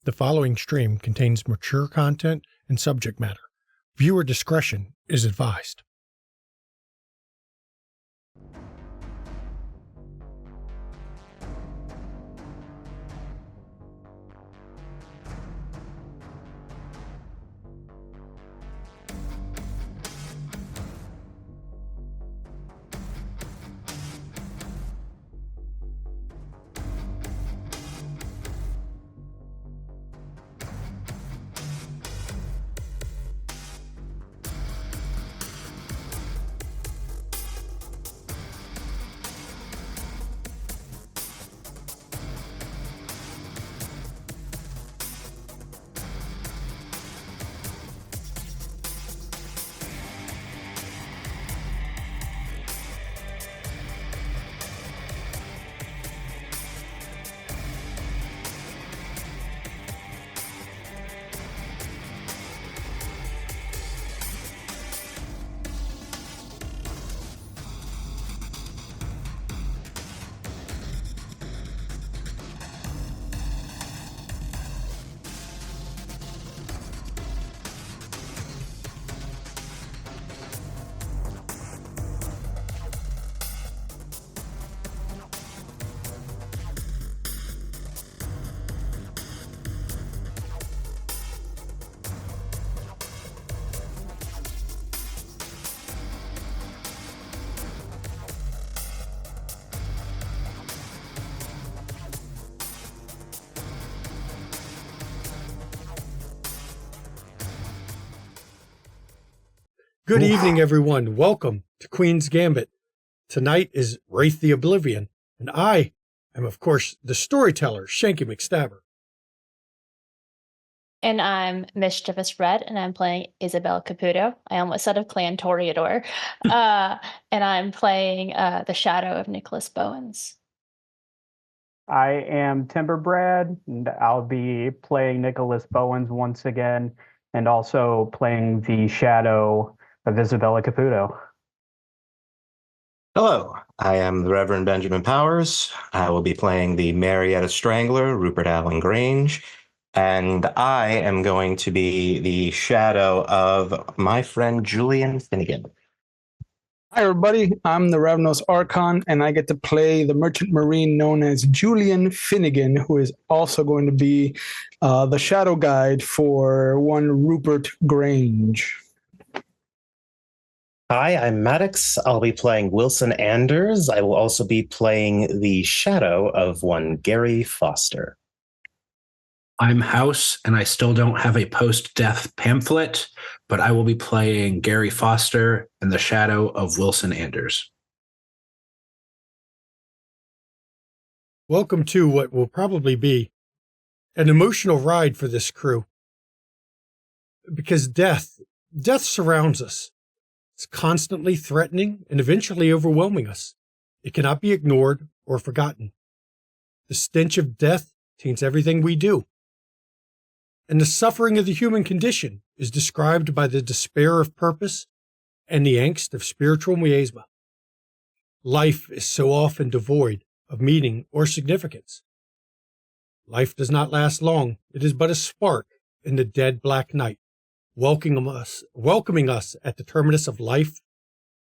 The following stream contains mature content and subject matter. Viewer discretion is advised. Good evening, everyone. Welcome to Queen's Gambit. Tonight is Wraith The Oblivion, and I am, of course, the storyteller, Shanky McStabber. And I'm Mischievous Red, and I'm playing Isabel Caputo. I almost said of Clan Toreador. And I'm playing the Shadow of Nicholas Bowens. I am Timber Brad, and I'll be playing Nicholas Bowens once again, and also playing the Shadow of Isabella Caputo. Hello, I am the Reverend Benjamin Powers. I will be playing the Marietta Strangler, Rupert Allen Grange, and I am going to be the shadow of my friend Julian Finnegan. Hi, everybody. I'm the Ravnos Archon, and I get to play the merchant marine known as Julian Finnegan, who is also going to be the shadow guide for one Rupert Grange. Hi, I'm Maddox. I'll be playing Wilson Anders. I will also be playing the shadow of one Gary Foster. I'm House, and I still don't have a post-death pamphlet, but I will be playing Gary Foster and the shadow of Wilson Anders. Welcome to what will probably be an emotional ride for this crew. Because death surrounds us. It's constantly threatening and eventually overwhelming us. It cannot be ignored or forgotten. The stench of death taints everything we do. And the suffering of the human condition is described by the despair of purpose and the angst of spiritual miasma. Life is so often devoid of meaning or significance. Life does not last long. It is but a spark in the dead black night. Welcoming us at the terminus of life.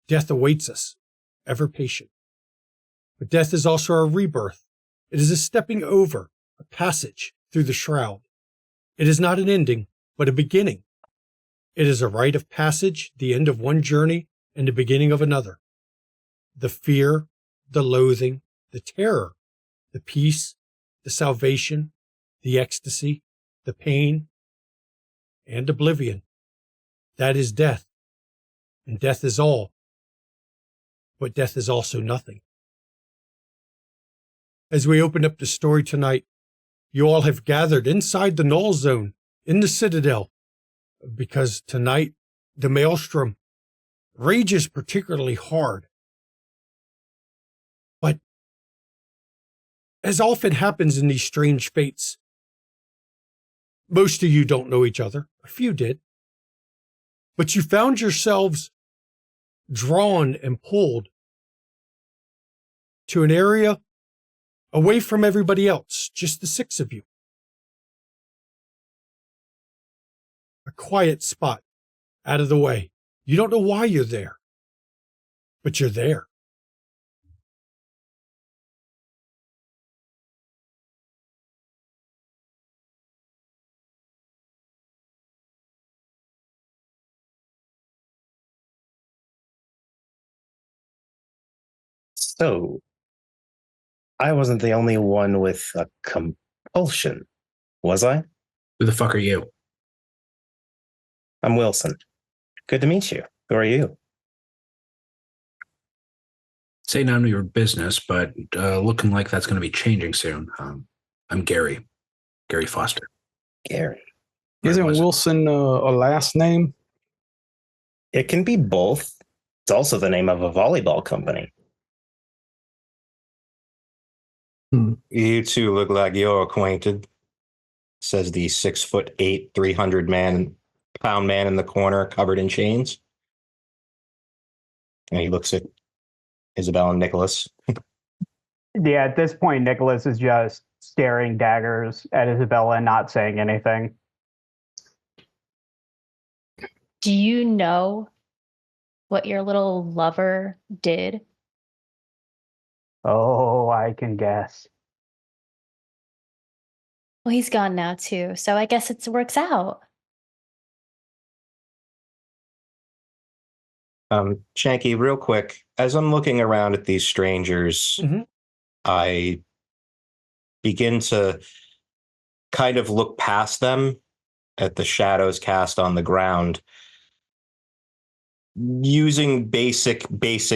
Death awaits us, ever patient. But death is also our rebirth. It is a stepping over, a passage through the shroud. It is not an ending, but a beginning. It is a rite of passage, the end of one journey and the beginning of another. The fear, the loathing, the terror, the peace, the salvation, the ecstasy, the pain, and oblivion. That is death. And death is all. But death is also nothing. As we open up the story tonight, you all have gathered inside the null zone in the Citadel, because tonight the maelstrom rages particularly hard. But as often happens in these strange fates, most of you don't know each other. A few did. But you found yourselves drawn and pulled to an area away from everybody else, just the six of you. quiet spot, out of the way. You don't know why you're there, but you're there. So, I wasn't the only one with a compulsion, was I? Who the fuck are you? I'm Wilson. Good to meet you. Who are you? Say none of your business, but looking like that's going to be changing soon. I'm Gary Foster. Gary. Isn't was it? Wilson a last name? It can be both. It's also the name of a volleyball company. You two look like you're acquainted, says the 6'8", 300-pound man in the corner covered in chains. And he looks at Isabel and Nicholas. Yeah, at this point, Nicholas is just staring daggers at Isabella and not saying anything. Do you know what your little lover did? Oh, I can guess. Well, he's gone now too, so I guess it works out. Shanky, real quick, as I'm looking around at these strangers, I begin to kind of look past them at the shadows cast on the ground. Using basic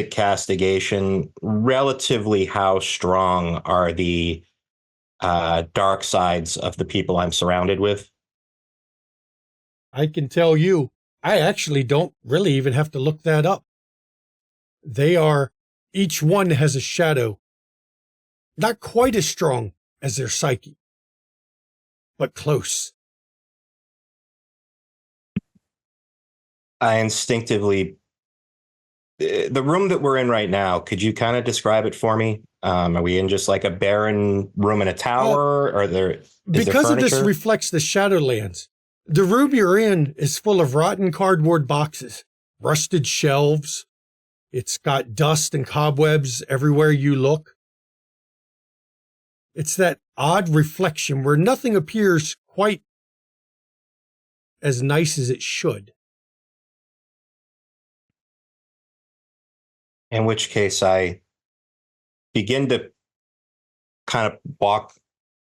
castigation, relatively how strong are the dark sides of the people I'm surrounded with? I can tell you, I actually don't really even have to look that up. Each one has a shadow, not quite as strong as their psyche, but close. I instinctively, the room that we're in right now, could you kind of describe it for me? Are we in just like a barren room in a tower? Because of this reflects the Shadowlands. The room you're in is full of rotten cardboard boxes, rusted shelves. It's got dust and cobwebs everywhere you look. It's that odd reflection where nothing appears quite as nice as it should. In which case I begin to kind of walk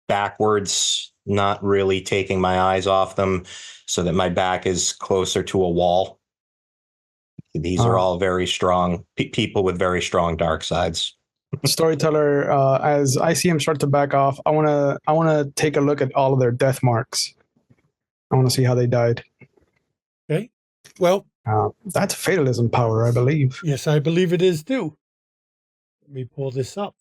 backwards, not really taking my eyes off them, so that my back is closer to a wall. These are all very strong people with very strong dark sides. Storyteller, as I see him start to back off, I wanna take a look at all of their death marks. I want to see how they died. Okay. Well, that's fatalism power, I believe. yes, I believe it is too. Let me pull this up.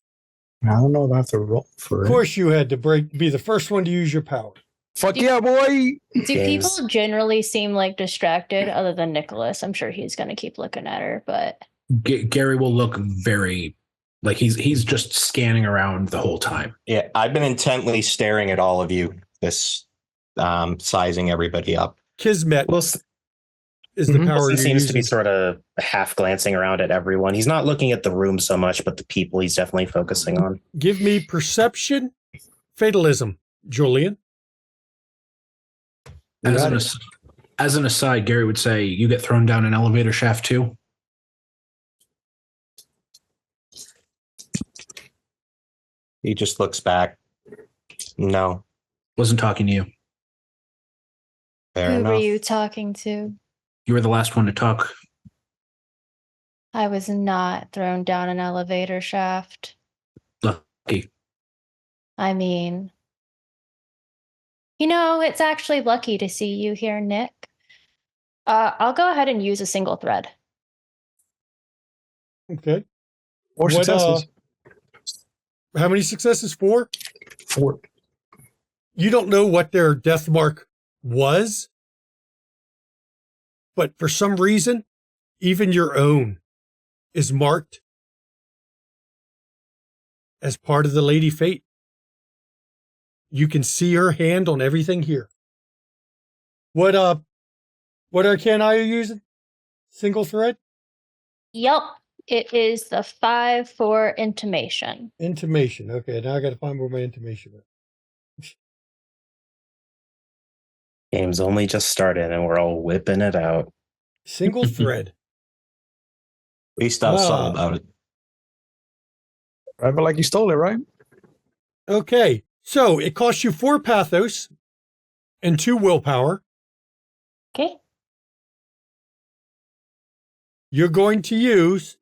I don't know if I have to roll for it. Of course, you had to be the first one to use your power. Fuck yeah, boy! Do people generally seem like distracted other than Nicholas? I'm sure he's going to keep looking at her, but Gary will look very like he's just scanning around the whole time. Yeah, I've been intently staring at all of you, sizing everybody up. Kismet Wilson is the power Wilson you're seems to using. be sort of half glancing around at everyone. He's not looking at the room so much, but the people he's definitely focusing on. Give me perception, fatalism, Julian. As an aside, Gary would say, you get thrown down an elevator shaft too? He just looks back. No. Wasn't talking to you. Fair who enough. were you talking to? You were the last one to talk. I was not thrown down an elevator shaft. Lucky. I mean, it's actually lucky to see you here, Nick. I'll go ahead and use a single thread. Okay. Four successes. How many successes? 4? 4. You don't know what their death mark was, but for some reason, even your own is marked as part of the Lady Fate. You can see her hand on everything here. What What arcana are you using? Single thread? Yep. It is the 5 for intimation. Intimation. Okay, now I got to find where my intimation is. Game's only just started and we're all whipping it out. Single thread. We still saw about it. Right, but like you stole it, right? Okay, so it costs you 4 pathos and 2 willpower. Okay. You're going to use,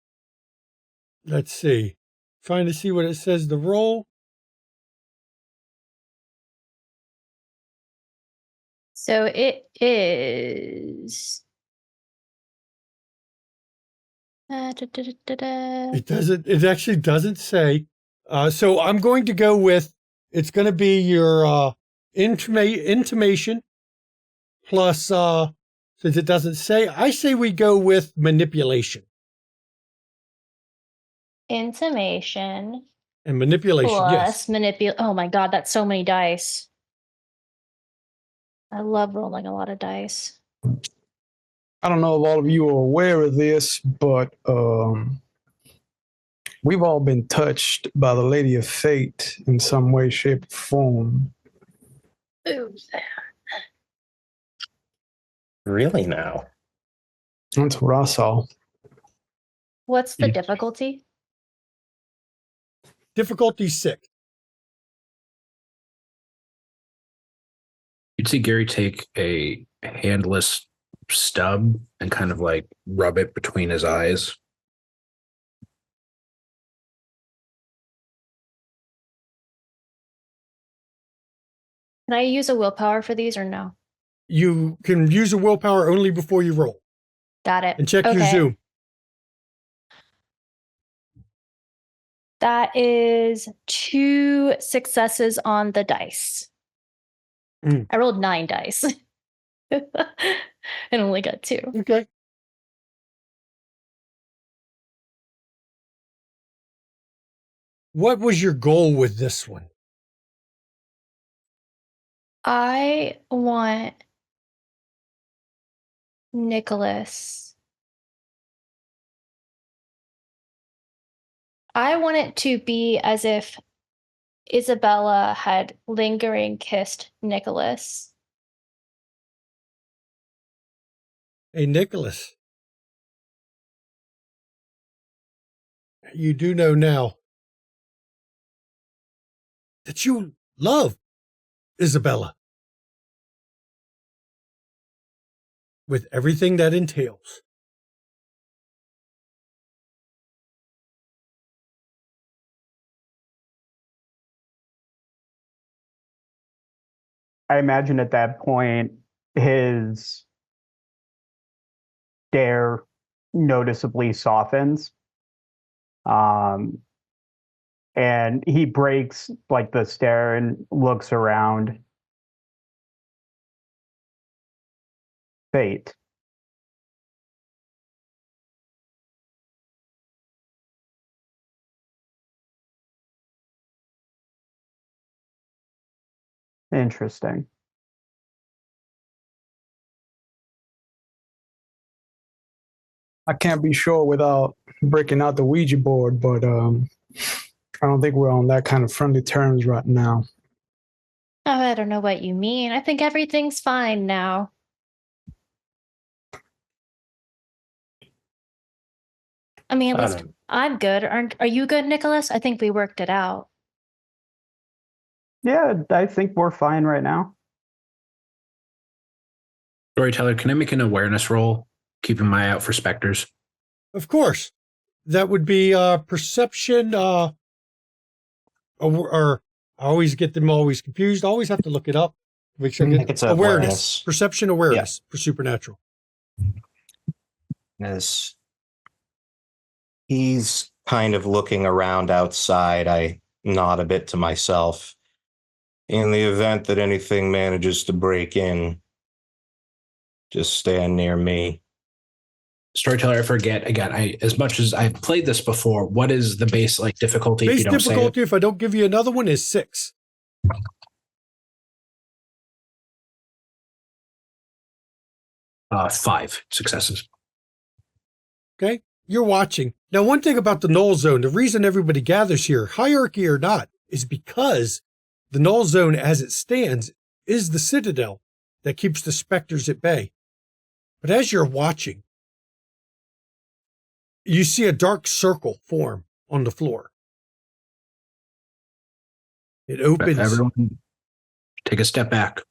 let's see, trying to see what it says the roll. So it is. It actually doesn't say. So I'm going to go with, it's going to be your intimation plus, since it doesn't say, I say we go with manipulation. Intimation And manipulation, plus yes. Oh my god, that's so many dice. I love rolling a lot of dice. I don't know if all of you are aware of this, but we've all been touched by the Lady of Fate in some way, shape, or form. Who's that? Really now? That's what I saw. What's the difficulty? Difficulty 6. You'd see Gary take a handless stub and kind of like rub it between his eyes. Can I use a willpower for these or no? You can use a willpower only before you roll. Got it. And check your Okay. zoom. That is 2 successes on the dice. I rolled 9 dice. And only got 2. Okay. What was your goal with this one? I want Nicholas. I want it to be as if Isabella had lingering kissed Nicholas. Hey, Nicholas. You do know now that you love Isabella. With everything that entails. I imagine at that point, his stare noticeably softens. And he breaks like the stare and looks around. Fate. Interesting. I can't be sure without breaking out the Ouija board, but I don't think we're on that kind of friendly terms right now. Oh, I don't know what you mean. I think everything's fine now. I mean, at least I'm good. Are you good, Nicholas? I think we worked it out. Yeah, I think we're fine right now. Storyteller, can I make an awareness roll? Keeping my eye out for specters. Of course. That would be perception, or I always get them always confused. I always have to look it up. Make sure I get it's awareness. Perception awareness for supernatural. As he's kind of looking around outside, I nod a bit to myself. In the event that anything manages to break in, just stand near me. Storyteller, I forget again. As much as I've played this before, what is the base difficulty? Base if you don't difficulty, say if I don't give you another one, is 6. 5 successes. Okay? You're watching. Now, one thing about the Null Zone, the reason everybody gathers here, hierarchy or not, is because the Null Zone as it stands is the citadel that keeps the specters at bay. But as you're watching, you see a dark circle form on the floor. It opens. Everyone, take a step back.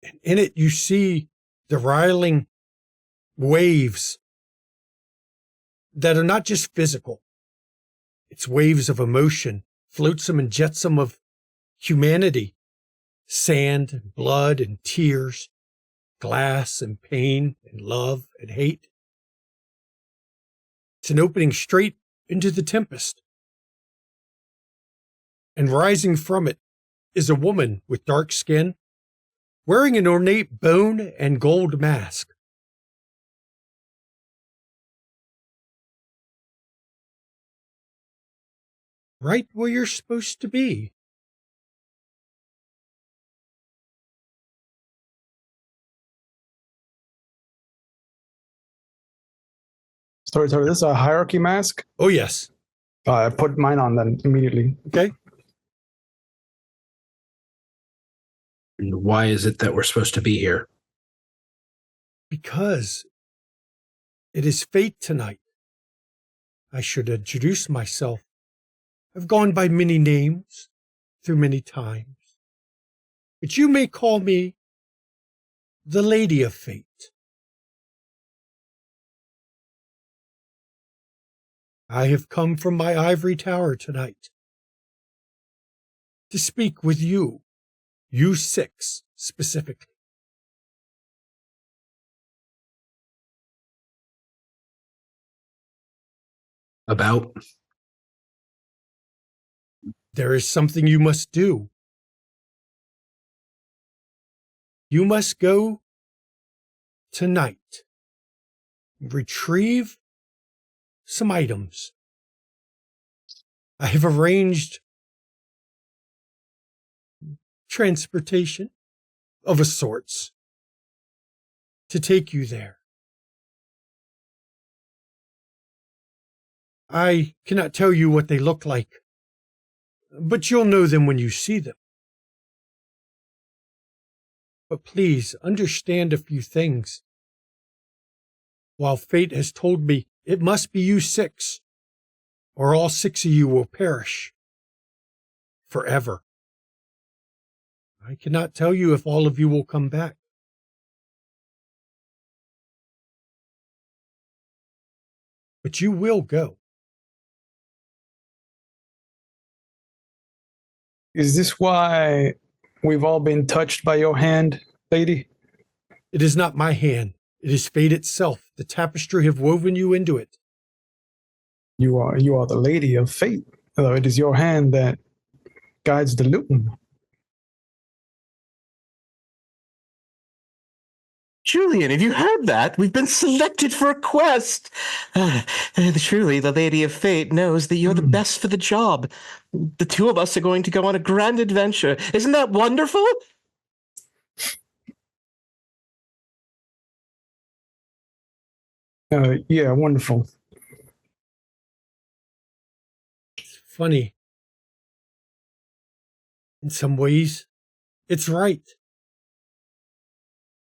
And in it, you see the riling waves that are not just physical. It's waves of emotion, flotsam and jetsam of humanity, sand and blood and tears, glass and pain and love and hate. It's an opening straight into the tempest. And rising from it is a woman with dark skin, wearing an ornate bone and gold mask. Right where you're supposed to be. Sorry, this is a hierarchy mask. Oh, yes. I put mine on then immediately. Okay. And why is it that we're supposed to be here? Because it is fate tonight. I should introduce myself. I've gone by many names through many times, but you may call me the Lady of Fate. I have come from my ivory tower tonight to speak with you, you 6 specifically. About? There is something you must do. You must go tonight, retrieve some items. I have arranged transportation of a sorts to take you there. I cannot tell you what they look like, but you'll know them when you see them. But please understand a few things. While fate has told me it must be you 6, or all 6 of you will perish forever. I cannot tell you if all of you will come back. But you will go. Is this why we've all been touched by your hand, lady? It is not my hand. It is fate itself. The tapestry have woven you into it. You are the lady of fate, though it is your hand that guides the loom. Julian, have you heard that? We've been selected for a quest. Truly, the Lady of Fate knows that you're the best for the job. The 2 of us are going to go on a grand adventure. Isn't that wonderful? Yeah, wonderful. It's funny. In some ways, it's right.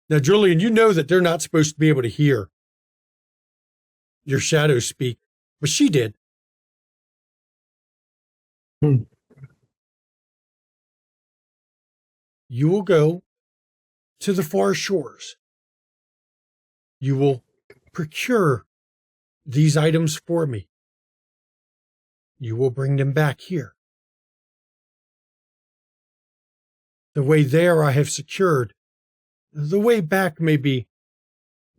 Now, Julian, you know that they're not supposed to be able to hear your shadow speak, but she did. You will go to the far shores. You will procure these items for me. You will bring them back here. The way there I have secured. The way back may be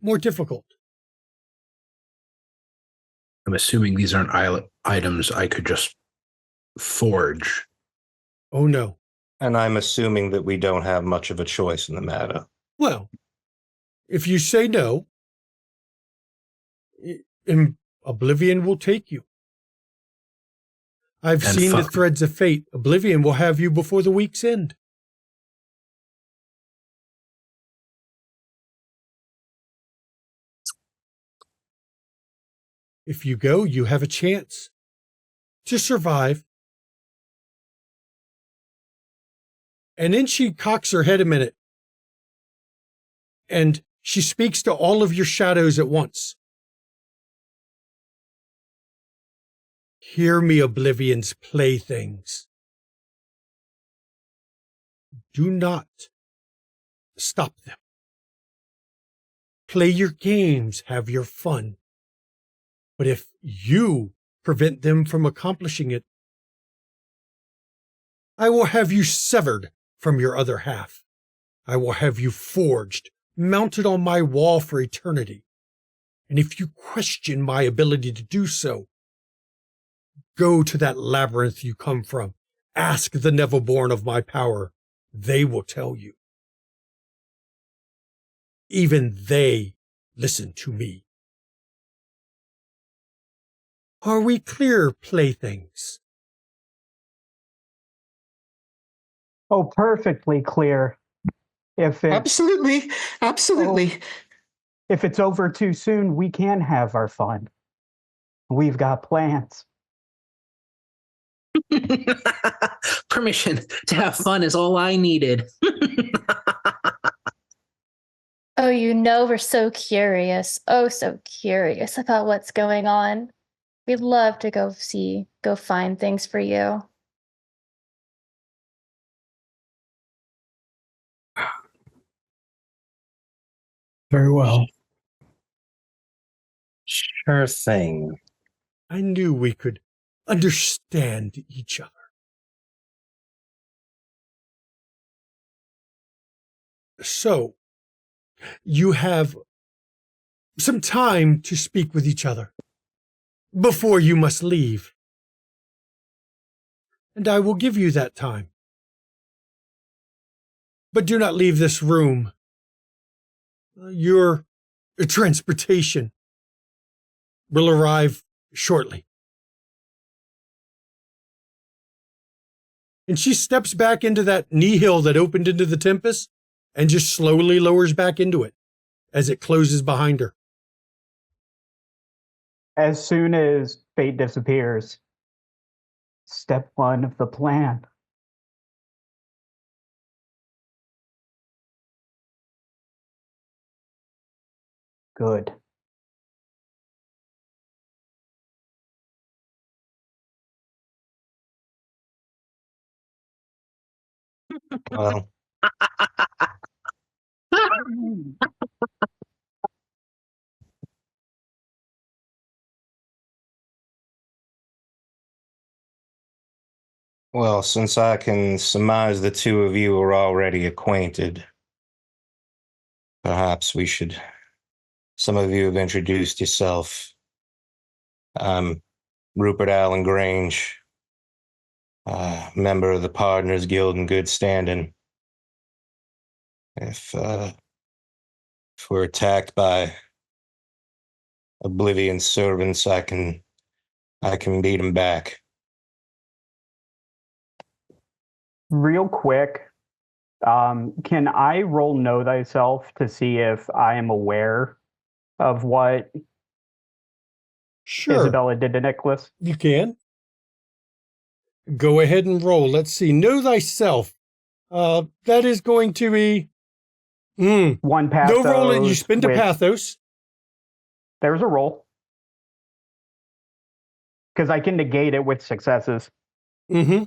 more difficult. I'm assuming these aren't items I could just forge. Oh, no. And I'm assuming that we don't have much of a choice in the matter. Well, if you say no, Oblivion will take you. I've seen the threads of fate. Oblivion will have you before the week's end. If you go, you have a chance to survive. And then she cocks her head a minute, and she speaks to all of your shadows at once. Hear me, Oblivion's playthings. Do not stop them. Play your games, have your fun. But if you prevent them from accomplishing it, I will have you severed from your other half. I will have you forged, mounted on my wall for eternity. And if you question my ability to do so, go to that labyrinth you come from. Ask the Neverborn of my power. They will tell you. Even they listen to me. Are we clear, playthings? Oh, perfectly clear. Absolutely. If it's over too soon, we can have our fun. We've got plans. Permission to have fun is all I needed. Oh, we're so curious. Oh, so curious about what's going on. We'd love to go find things for you. Very well. Sure thing. I knew we could understand each other. So, you have some time to speak with each other before you must leave. And I will give you that time. But do not leave this room. Your transportation will arrive shortly. And she steps back into that knee hill that opened into the Tempest and just slowly lowers back into it as it closes behind her. As soon as fate disappears, step one of the plan. Good. Well, since I can surmise the two of you are already acquainted, perhaps some of you have introduced yourself. I'm Rupert Allen Grange, member of the Partners Guild in good standing. If we're attacked by Oblivion servants, I can beat them back. Real quick, can I roll Know Thyself to see if I am aware of what Sure. Isabella did to Nicholas? You can. Go ahead and roll. Let's see. Know thyself. That is going to be... One pathos. No rolling. You spend a with- pathos. There's a roll. Because I can negate it with successes. Mm-hmm.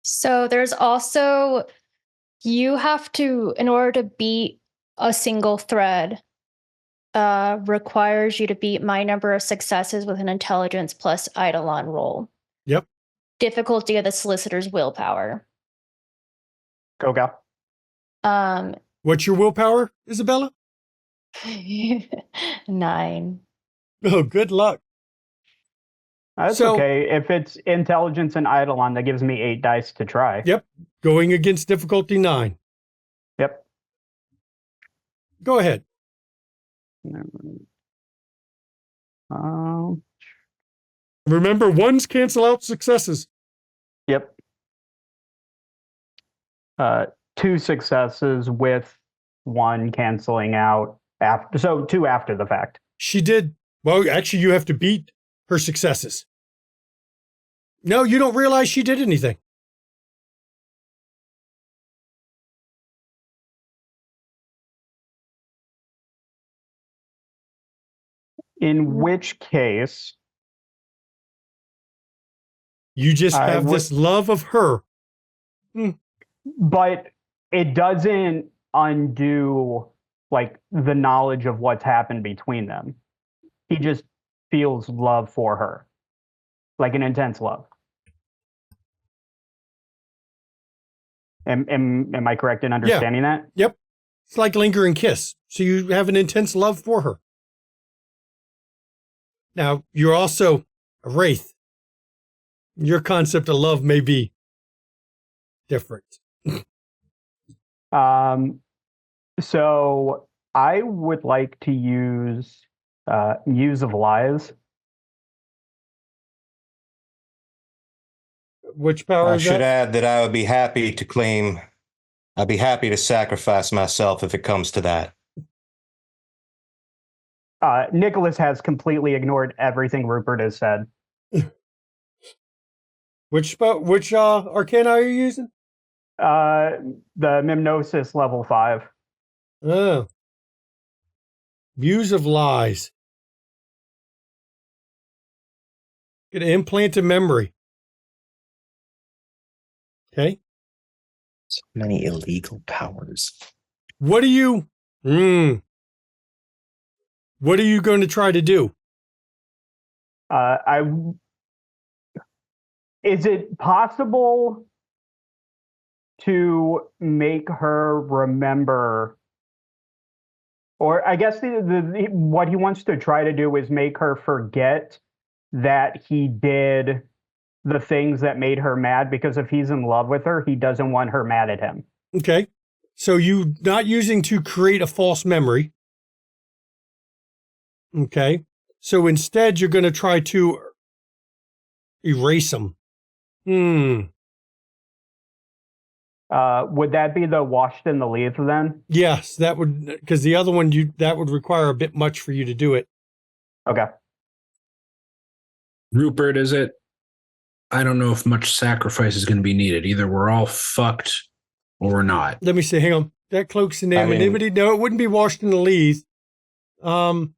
So there's also, you have to, in order to beat a single thread, requires you to beat my number of successes with an intelligence plus Eidolon roll. Yep. Difficulty of the solicitor's willpower. Go. What's your willpower, Isabella? 9. Oh, good luck. That's So- okay. If it's intelligence and Eidolon, that gives me 8 dice to try. Yep. Going against difficulty 9. Yep. Go ahead. Remember, ones cancel out successes. Yep. 2 successes with 1 canceling out Two after the fact. She did. Well, actually, you have to beat her successes. No, you don't realize she did anything. In which case, you just have this love of her. But it doesn't undo like the knowledge of what's happened between them. He just feels love for her, like an intense love. Am I correct in understanding that? Yep. It's like lingering kiss. So you have an intense love for her. Now, you're also a wraith. Your concept of love may be different. So I would like to use Muse of Lies. Which power I is should that? add that I'd be happy to sacrifice myself if it comes to that. Nicholas has completely ignored everything Rupert has said. Which arcana are you using? The Mimnosis level 5. Oh. Views of lies. Get an implant of memory. Okay. So many illegal powers. What are you going to try to do? Is it possible to make her remember, or I guess what he wants to try to do is make her forget that he did the things that made her mad, because if he's in love with her, he doesn't want her mad at him. Okay. So you not using to create a false memory. Okay. So instead, you're going to try to erase them. Would that be the washed in the leaf then? Yes, that would, because the other one, that would require a bit much for you to do it. Okay. Rupert, is it? I don't know if much sacrifice is going to be needed. Either we're all fucked or we're not. Let me see. Hang on. That cloaks anonymity. No, it wouldn't be washed in the leaf. Tabula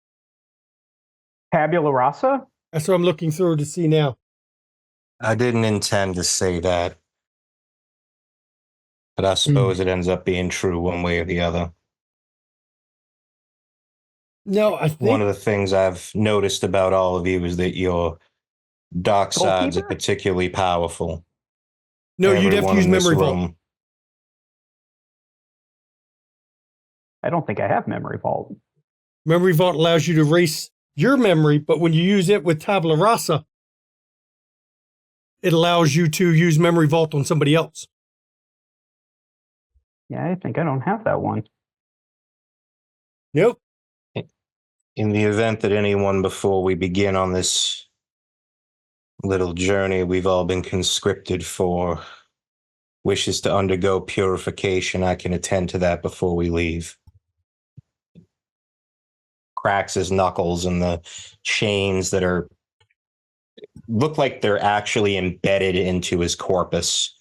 rasa? That's what I'm looking through to see now. I didn't intend to say that, but I suppose it ends up being true one way or the other. No, I think One of the things I've noticed about all of you is that your dark sides are Goalkeeper? particularly powerful. no, you'd have to Everyone use in this memory vault. room- I don't think I have memory vault. Memory vault allows you to erase your memory, but when you use it with tabula rasa, it allows you to use memory vault on somebody else. Yeah, I think I don't have that one. Nope. In the event that anyone before we begin on this little journey we've all been conscripted for wishes to undergo purification, I can attend to that before we leave. Cracks his knuckles, and the chains that look like they're actually embedded into his corpus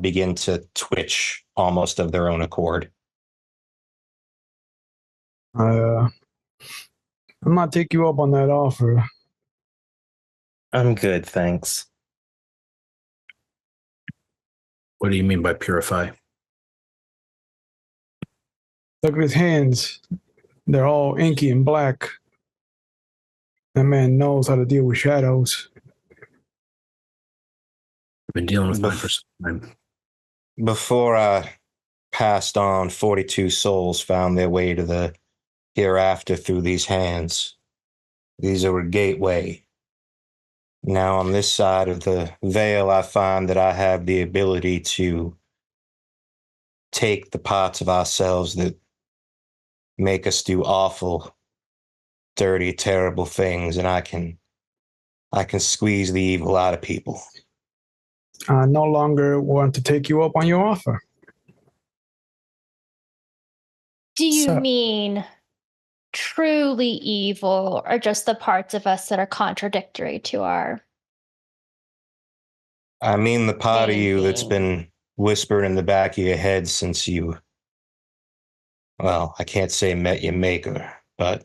begin to twitch almost of their own accord. I might take you up on that offer. I'm good, thanks. What do you mean by purify? Look at his hands. They're all inky and black. That man knows how to deal with shadows. I've been dealing with mine for some time. Before I passed on, 42 souls found their way to the hereafter through these hands. These are a gateway. Now, on this side of the veil, I find that I have the ability to take the parts of ourselves that make us do awful, dirty, terrible things, and I can squeeze the evil out of people. I no longer want to take you up on your offer. Do you So- mean truly evil or just the parts of us that are contradictory to our I mean, the part of you that's being? been whispered in the back of your head since you, well, I can't say met your maker, but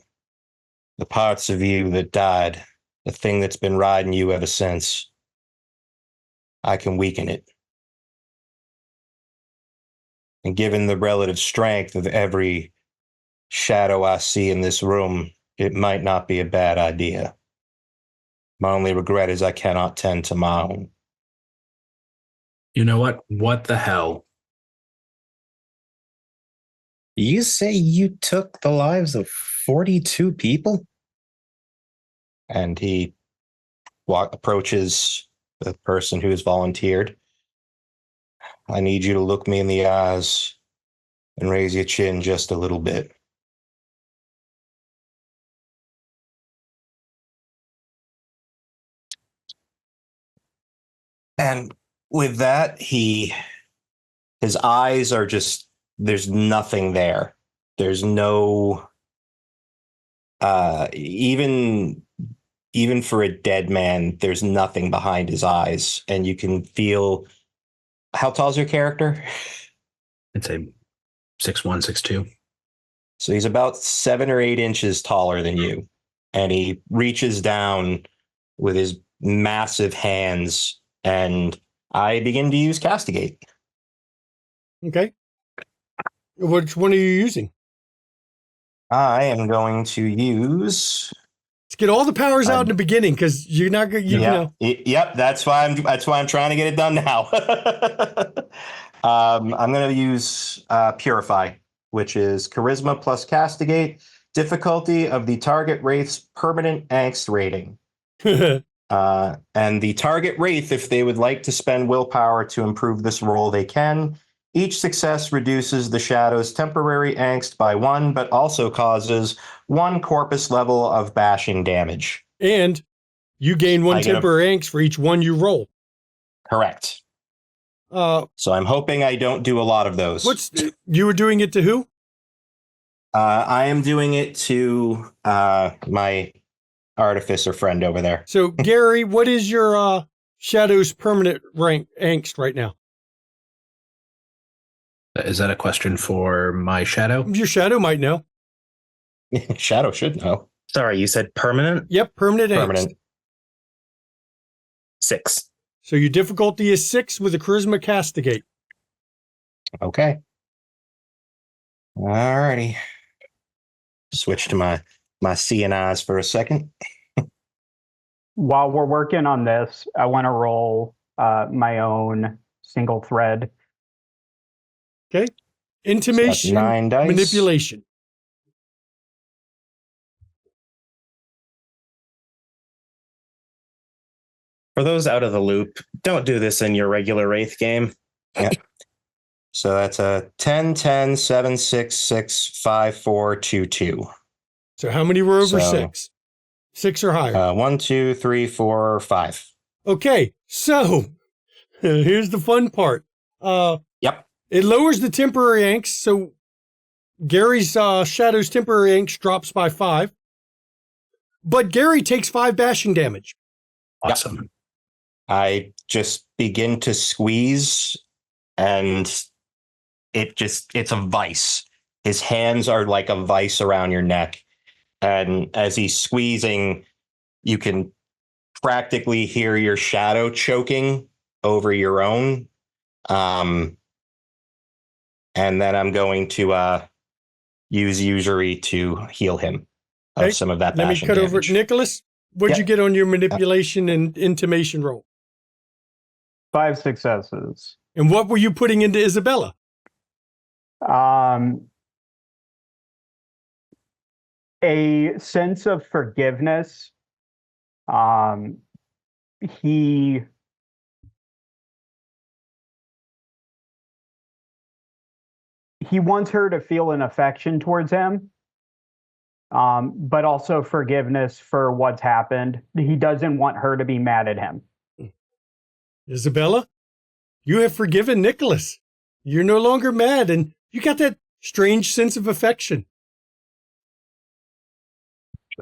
the parts of you that died, the thing that's been riding you ever since, I can weaken it. And given the relative strength of every shadow I see in this room, it might not be a bad idea. My only regret is I cannot tend to my own. You know what? What the hell? You say you took the lives of 42 people? And he approaches the person who has volunteered. I need you to look me in the eyes and raise your chin just a little bit. And with that, his eyes are just, there's nothing there. There's no, even for a dead man, there's nothing behind his eyes. And you can feel, how tall is your character? I'd say 6'1", 6'2". So he's about 7 or 8 inches taller than you. And he reaches down with his massive hands, and I begin to use Castigate. Okay. Which one are you using? I am going to use. Let's get all the powers out in the beginning, because you're not going. You know. Yep. That's why I'm trying to get it done now. I'm going to use Purify, which is Charisma plus Castigate, difficulty of the target wraith's permanent angst rating. And the target wraith, if they would like to spend willpower to improve this roll, they can. Each success reduces the shadow's temporary angst by 1, but also causes 1 corpus level of bashing damage. And you gain 1 temporary angst for each one you roll. Correct. So I'm hoping I don't do a lot of those. You were doing it to who? I am doing it to my artificer friend over there. So, Gary, what is your shadow's permanent rank angst right now? Is that a question for my shadow? Your shadow might know. Shadow should know. Sorry, you said permanent? Yep, permanent angst. 6. So your difficulty is 6 with a charisma castigate. Okay. Alrighty. Switch to my CNIs for a second. While we're working on this, I want to roll my own single thread. Okay. Intimation, 9 dice. manipulation. For those out of the loop, don't do this in your regular Wraith game. Yeah. So that's a 10, 10, 7, 6, 6, 5, 4, 2, 2. So how many were over 6? 6 or higher? 1, 2, 3, 4, 5. Okay, so here's the fun part. Yep. It lowers the temporary angst, so Gary's shadow's temporary angst drops by 5. But Gary takes 5 bashing damage. Awesome. Yep. I just begin to squeeze, and it's a vice. His hands are like a vice around your neck. And as he's squeezing, you can practically hear your shadow choking over your own. And then I'm going to use Usury to heal him of some of that bashing damage. Let me cut over to Nicholas. What'd you get on your manipulation and intimation roll? 5 successes. And what were you putting into Isabella? A sense of forgiveness. He wants her to feel an affection towards him, but also forgiveness for what's happened. He doesn't want her to be mad at him. Isabella, you have forgiven Nicholas. You're no longer mad, and you got that strange sense of affection.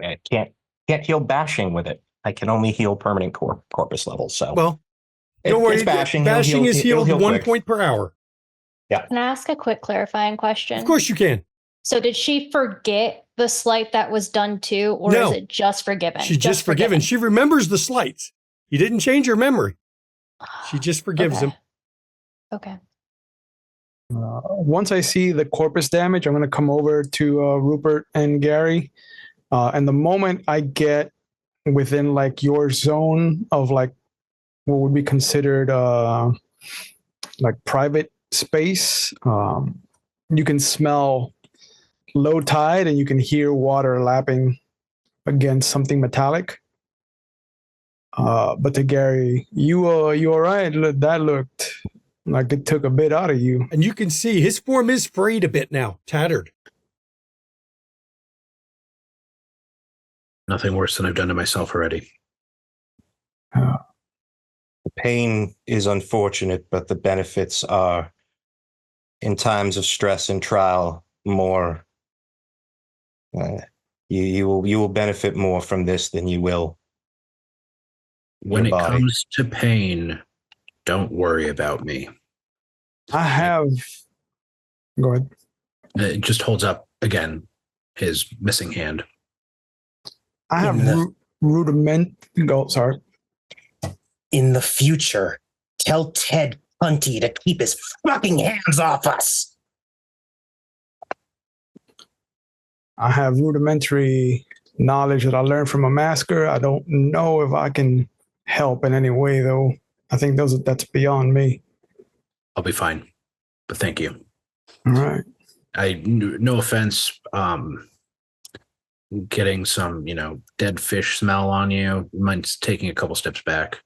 I can't heal bashing with it. I can only heal permanent corpus levels. So Well, don't worry. it's bashing. Bashing is It'll healed heal 1 quick. point per hour. Can I ask a quick clarifying question? Of course you can. So did she forget the slight that was done too, or No. is it just forgiven? She's just forgiven. She remembers the slights. You didn't change her memory. She just forgives him. Okay. Once I see the corpus damage, I'm going to come over to Rupert and Gary. And the moment I get within like your zone of like what would be considered like private space, you can smell low tide and you can hear water lapping against something metallic. But to Gary, you all right? That looked like it took a bit out of you. And you can see his form is frayed a bit now, tattered. Nothing worse than I've done to myself already. The pain is unfortunate, but the benefits are, in times of stress and trial, more. You will benefit more from this than you will. When your it body. comes to pain, don't worry about me. I have. Go ahead. It just holds up again his missing hand. I have rudiment. Go. Sorry. In the future, tell Ted Hunty to keep his fucking hands off us. I have rudimentary knowledge that I learned from a masker. I don't know if I can help in any way, though. I think that's beyond me. I'll be fine, but thank you. All right. No offense, getting some, dead fish smell on you. Mine's taking a couple steps back.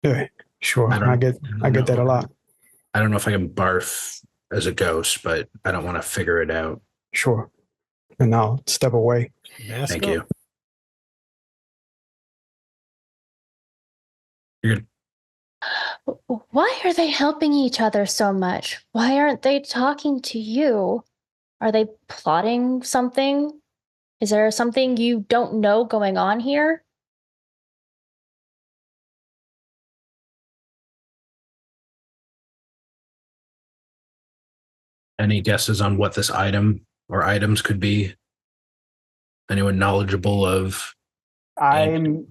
Yeah, sure. I get that a lot. I don't know if I can barf as a ghost, but I don't want to figure it out. Sure. And I'll step away. Mask Thank up. you. You're good. Why are they helping each other so much? Why aren't they talking to you? Are they plotting something? Is there something you don't know going on here? Any guesses on what this item or items could be? Anyone knowledgeable of? I've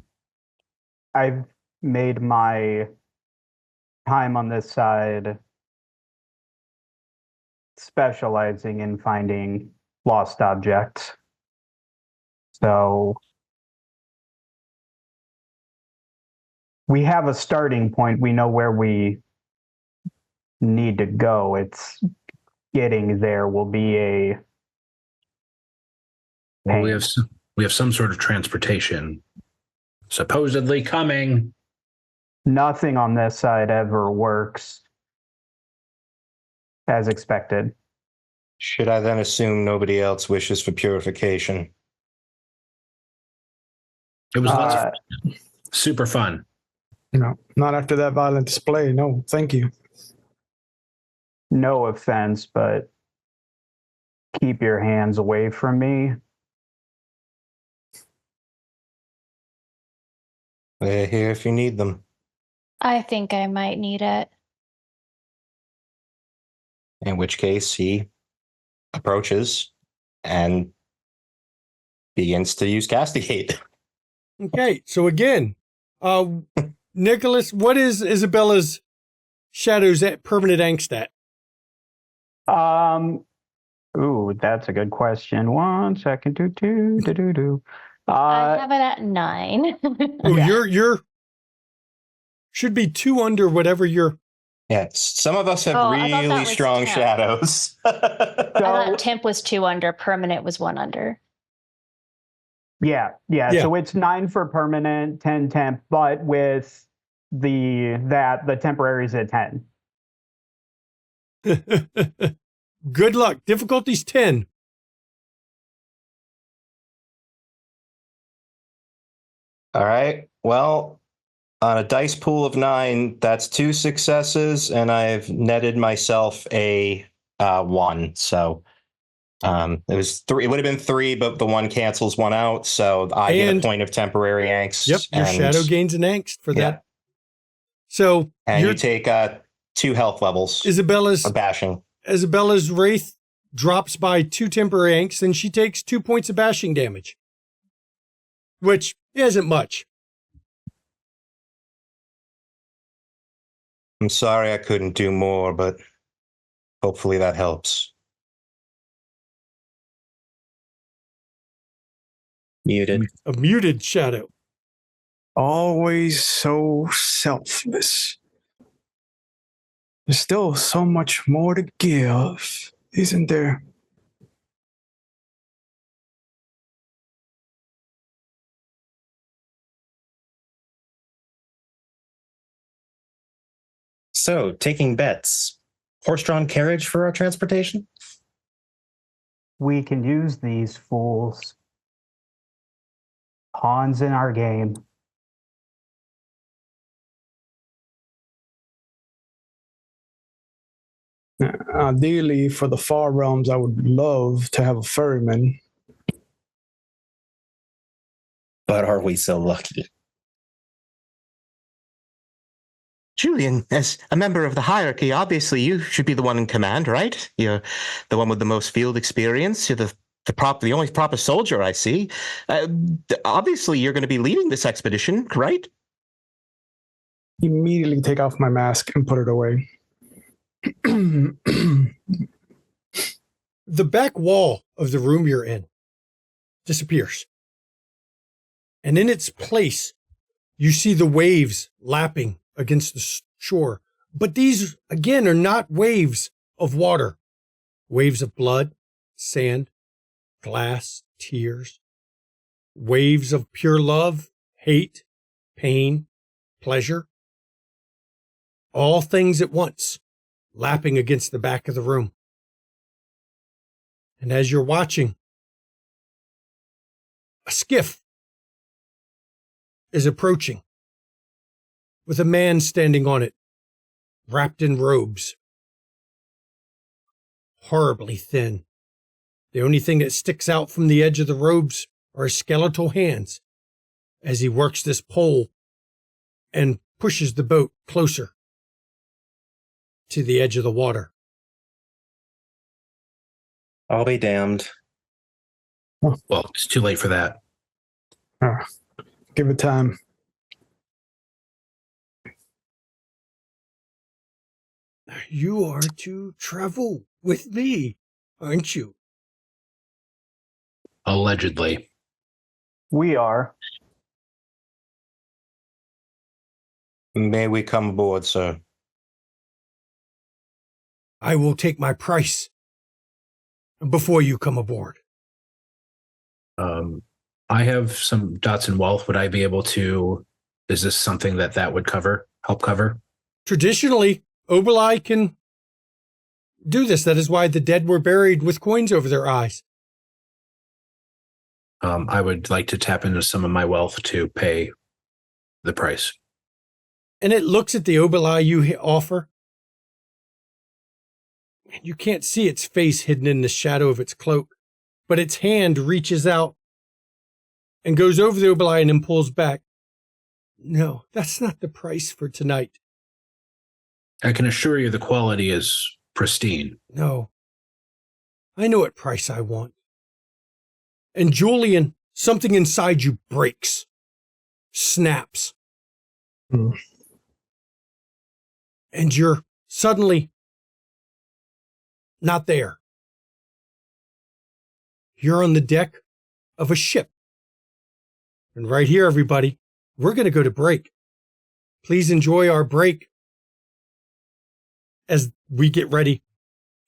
made my time on this side specializing in finding lost objects. So we have a starting point. We know where we need to go. It's getting there will be a Well, pain. we have some sort of transportation supposedly coming. Nothing on this side ever works as expected. Should I then assume nobody else wishes for purification? It was lots of super fun. Not after that violent display. No, thank you. No offense, but keep your hands away from me. They're here if you need them. I think I might need it. In which case, he approaches and begins to use Castigate. Okay, so again, Nicholas, what is Isabella's shadow's permanent angst at? Ooh, that's a good question. 1 second. I have it at 9. Oh, you're should be 2 under whatever you're. Yeah, some of us have I thought that really was strong 10. shadows. I thought temp was 2 under, permanent was 1 under. Yeah. So it's 9 for permanent, 10 temp, but with the temporary's at 10. Good luck. Difficulty's 10. All right. Well, on a dice pool of 9, that's 2 successes, and I've netted myself a 1. So It was 3. It would have been 3, but the one cancels one out. So I get a point of temporary angst. Yep, your shadow gains an angst for that. So and you take 2 health levels. Isabella's of bashing. Isabella's wraith drops by 2 temporary angst, and she takes 2 points of bashing damage, which isn't much. I'm sorry I couldn't do more, but hopefully that helps. Muted. A muted shadow. Always so selfless. There's still so much more to give, isn't there? So, taking bets. Horse-drawn carriage for our transportation? We can use these fools. Pawns in our game. Ideally, for the far realms, I would love to have a ferryman. But are we so lucky? Julian, as a member of the hierarchy, obviously you should be the one in command, right? You're the one with the most field experience. You're the only proper soldier I see. Obviously, you're going to be leading this expedition, right? Immediately take off my mask and put it away. The back wall of the room you're in disappears. And in its place, you see the waves lapping against the shore. But these, again, are not waves of water. Waves of blood, sand, glass, tears. Waves of pure love, hate, pain, pleasure. All things at once, lapping against the back of the room. And as you're watching, a skiff is approaching with a man standing on it, wrapped in robes, horribly thin. The only thing that sticks out from the edge of the robes are his skeletal hands as he works this pole and pushes the boat closer to the edge of the water. I'll be damned. Well, it's too late for that. Give it time. You are to travel with me, aren't you? Allegedly. We are. May we come aboard, sir? I will take my price before you come aboard. I have some dots in wealth. Would I be able to? Is this something that would help cover? Traditionally, Obelai can do this. That is why the dead were buried with coins over their eyes. I would like to tap into some of my wealth to pay the price. And it looks at the Obelai you offer. And you can't see its face hidden in the shadow of its cloak, but its hand reaches out and goes over the Obelai and then pulls back. No, that's not the price for tonight. I can assure you the quality is pristine. No. I know what price I want. And Julian, something inside you breaks, snaps. And you're suddenly not there. You're on the deck of a ship. And right here, everybody, we're going to go to break. Please enjoy our break as we get ready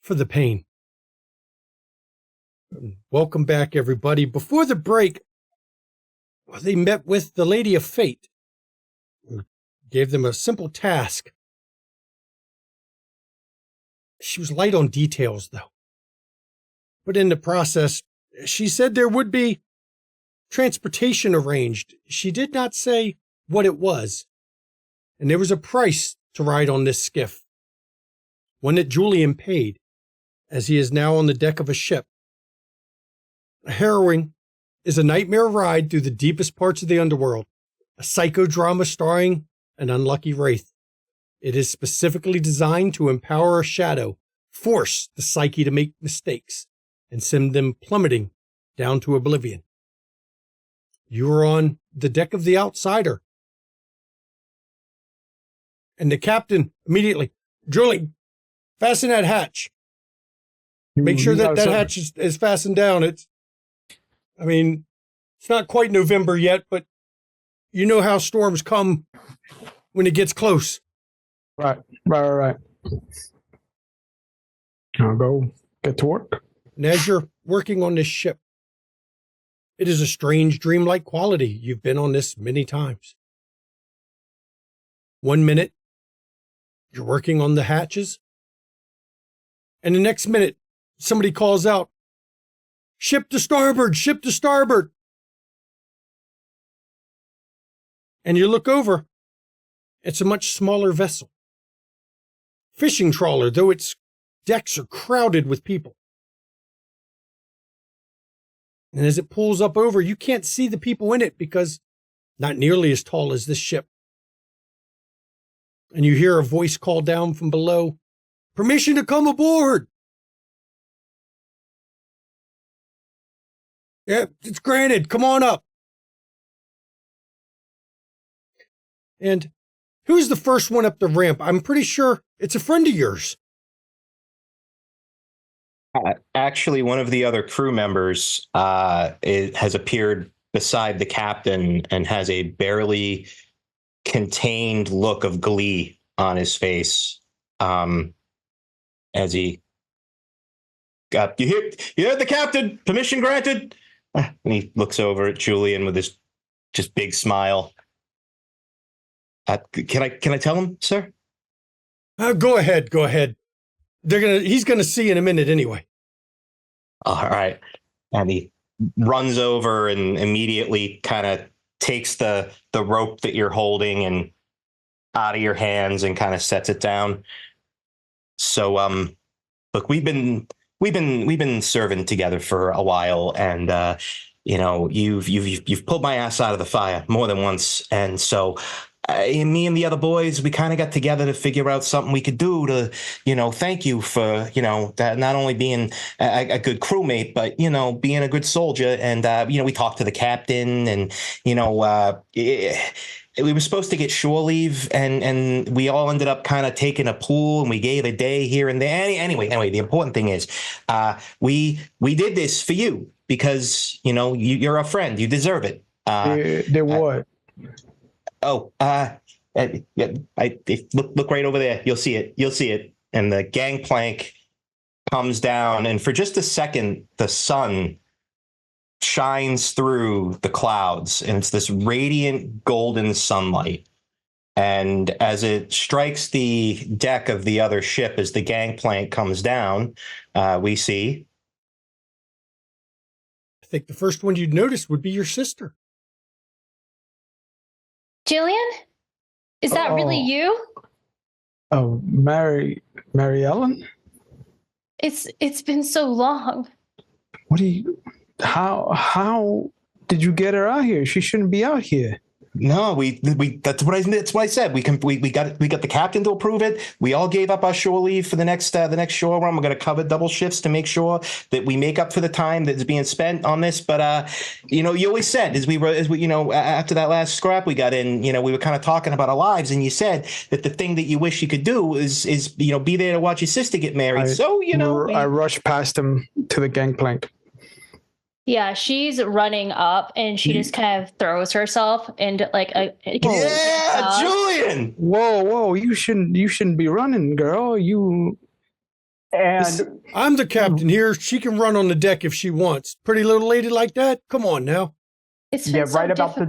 for the pain. Welcome back, everybody. Before the break, they met with the Lady of Fate, who gave them a simple task. She was light on details, though. But in the process, she said there would be transportation arranged. She did not say what it was. And there was a price to ride on this skiff, one that Julian paid, as he is now on the deck of a ship Harrowing is a nightmare ride through the deepest parts of the underworld, a psychodrama starring an unlucky wraith. It is specifically designed to empower a shadow, force the psyche to make mistakes, and send them plummeting down to oblivion. You are on the deck of the Outsider. And the captain immediately, Julie, fasten that hatch. Make sure that hatch is fastened down. It's not quite November yet, but you know how storms come when it gets close. Right. I'll go get to work. And as you're working on this ship, it is a strange dreamlike quality. You've been on this many times. 1 minute, you're working on the hatches. And the next minute, somebody calls out, ship to starboard, ship to starboard. And you look over, it's a much smaller vessel. Fishing trawler, though its decks are crowded with people. And as it pulls up over, you can't see the people in it because not nearly as tall as this ship. And you hear a voice call down from below, permission to come aboard. Yeah, it's granted. Come on up. And who's the first one up the ramp? I'm pretty sure it's a friend of yours. Actually, one of the other crew members has appeared beside the captain and has a barely contained look of glee on his face as he got, you heard the captain, permission granted. And he looks over at Julian with his just big smile. Can I tell him, sir? Go ahead. He's gonna see in a minute anyway. All right. And he runs over and immediately kind of takes the rope that you're holding and out of your hands and kind of sets it down. So look, we've been serving together for a while, and you've pulled my ass out of the fire more than once, and so me and the other boys, we kind of got together to figure out something we could do to, thank you for, that not only being a good crewmate, but, being a good soldier. And, we talked to the captain and, we were supposed to get shore leave and we all ended up kind of taking a pool and we gave a day here and there. Anyway, the important thing is we did this for you because, you're a friend. You deserve it. They what? Look right over there. You'll see it. And the gangplank comes down, and for just a second, the sun shines through the clouds, and it's this radiant golden sunlight. And as it strikes the deck of the other ship, as the gangplank comes down, we see. I think the first one you'd notice would be your sister. Jillian? Is that really you? Oh, Mary Ellen? It's been so long. How did you get her out here? She shouldn't be out here. No, that's what I said. We got the captain to approve it. We all gave up our shore leave for the next shore run. We're going to cover double shifts to make sure that we make up for the time that's being spent on this. But you always said as we after that last scrap we got in, we were kind of talking about our lives, and you said that the thing that you wish you could do is be there to watch your sister get married. I rushed past him to the gangplank. Yeah, she's running up and she just kind of throws herself into like a Julian. Whoa, you shouldn't be running, girl. I'm the captain here. She can run on the deck if she wants. Pretty little lady like that? Come on now. Right about the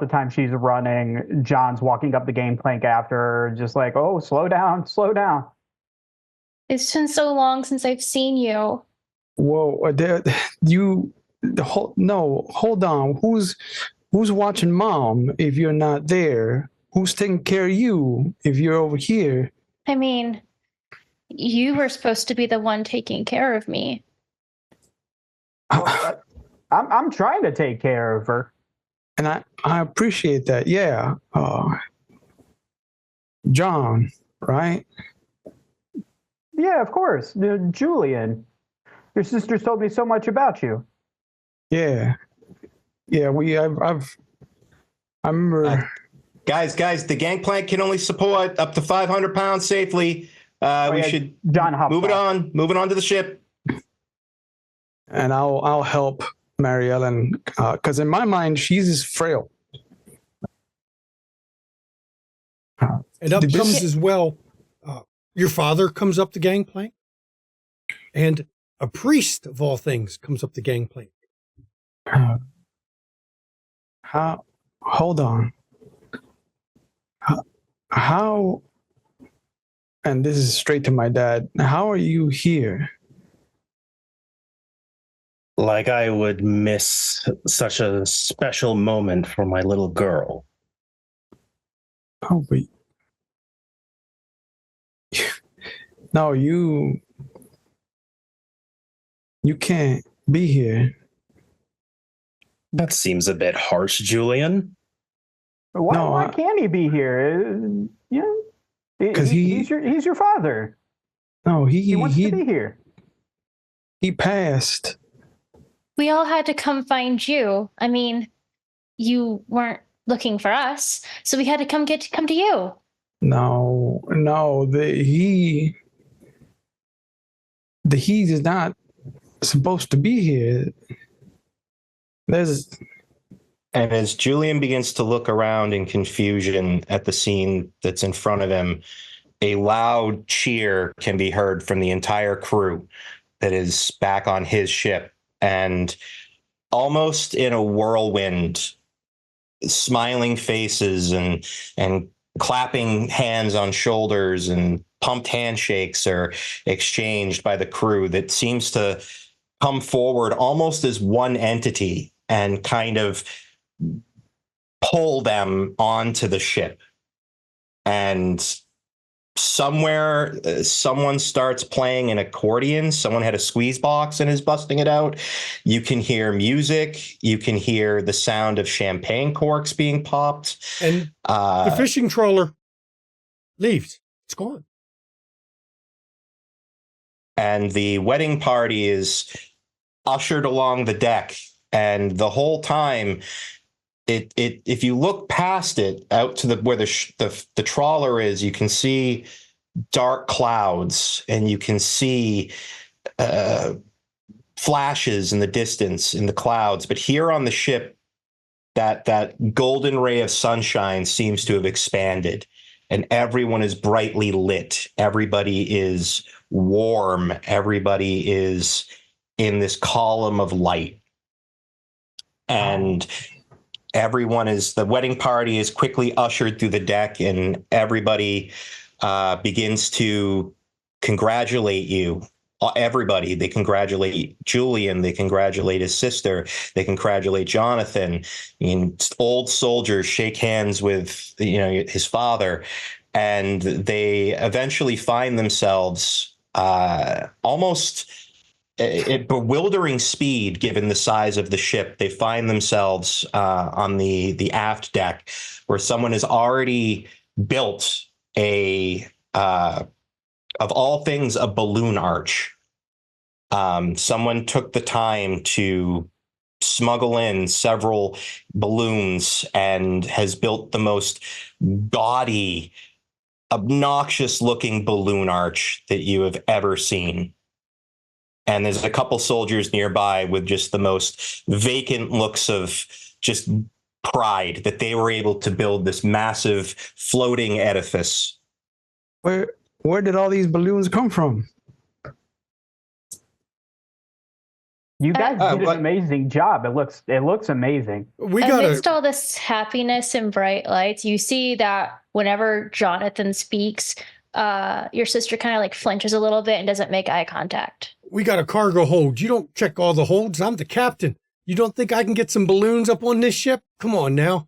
time she's running, John's walking up the gangplank after her, just like, oh, slow down. It's been so long since I've seen you. Whoa, hold on. Who's watching mom if you're not there? Who's taking care of you if you're over here? I mean, you were supposed to be the one taking care of me. I'm trying to take care of her. And I appreciate that. Yeah. John, right? Yeah, of course. Julian, your sister's told me so much about you. Yeah. Yeah, I remember. Guys, the gangplank can only support up to 500 pounds safely. We should John move it on to the ship. And I'll help Mary Ellen, because in my mind, she's frail. And up comes as well, your father comes up the gangplank, and a priest of all things comes up the gangplank. Hold on. How, and this is straight to my dad, how are you here? Like I would miss such a special moment for my little girl. Oh, but no, you can't be here. That seems a bit harsh, Julian. Why can't he be here? Because he's your father. No, he wants to be here. He passed. We all had to come find you. I mean, you weren't looking for us, so we had to come to you. No, he is not supposed to be here. And as Julian begins to look around in confusion at the scene that's in front of him, a loud cheer can be heard from the entire crew that is back on his ship. And almost in a whirlwind, smiling faces and clapping hands on shoulders and pumped handshakes are exchanged by the crew that seems to come forward almost as one entity and kind of pull them onto the ship. And somewhere, someone starts playing an accordion. Someone had a squeeze box and is busting it out. You can hear music. You can hear the sound of champagne corks being popped. And the fishing trawler leaves. It's gone. And the wedding party is ushered along the deck. And the whole time, if you look past it out to where the trawler is, you can see dark clouds and you can see flashes in the distance in the clouds. But here on the ship, that golden ray of sunshine seems to have expanded, and everyone is brightly lit. Everybody is warm. Everybody is in this column of light. And the wedding party is quickly ushered through the deck, and everybody begins to congratulate you. Everybody, they congratulate Julian, they congratulate his sister, they congratulate Jonathan. Old soldiers shake hands with his father, and they eventually find themselves almost at bewildering speed, given the size of the ship. They find themselves on the aft deck, where someone has already built of all things, a balloon arch. Someone took the time to smuggle in several balloons and has built the most gaudy, obnoxious looking balloon arch that you have ever seen. And there's a couple soldiers nearby with just the most vacant looks of just pride that they were able to build this massive floating edifice. Where did all these balloons come from? You guys did an amazing job. It looks amazing. Amidst all this happiness and bright lights, you see that whenever Jonathan speaks, your sister kind of like flinches a little bit and doesn't make eye contact. We got a cargo hold. You don't check all the holds. I'm the captain. You don't think I can get some balloons up on this ship? Come on now.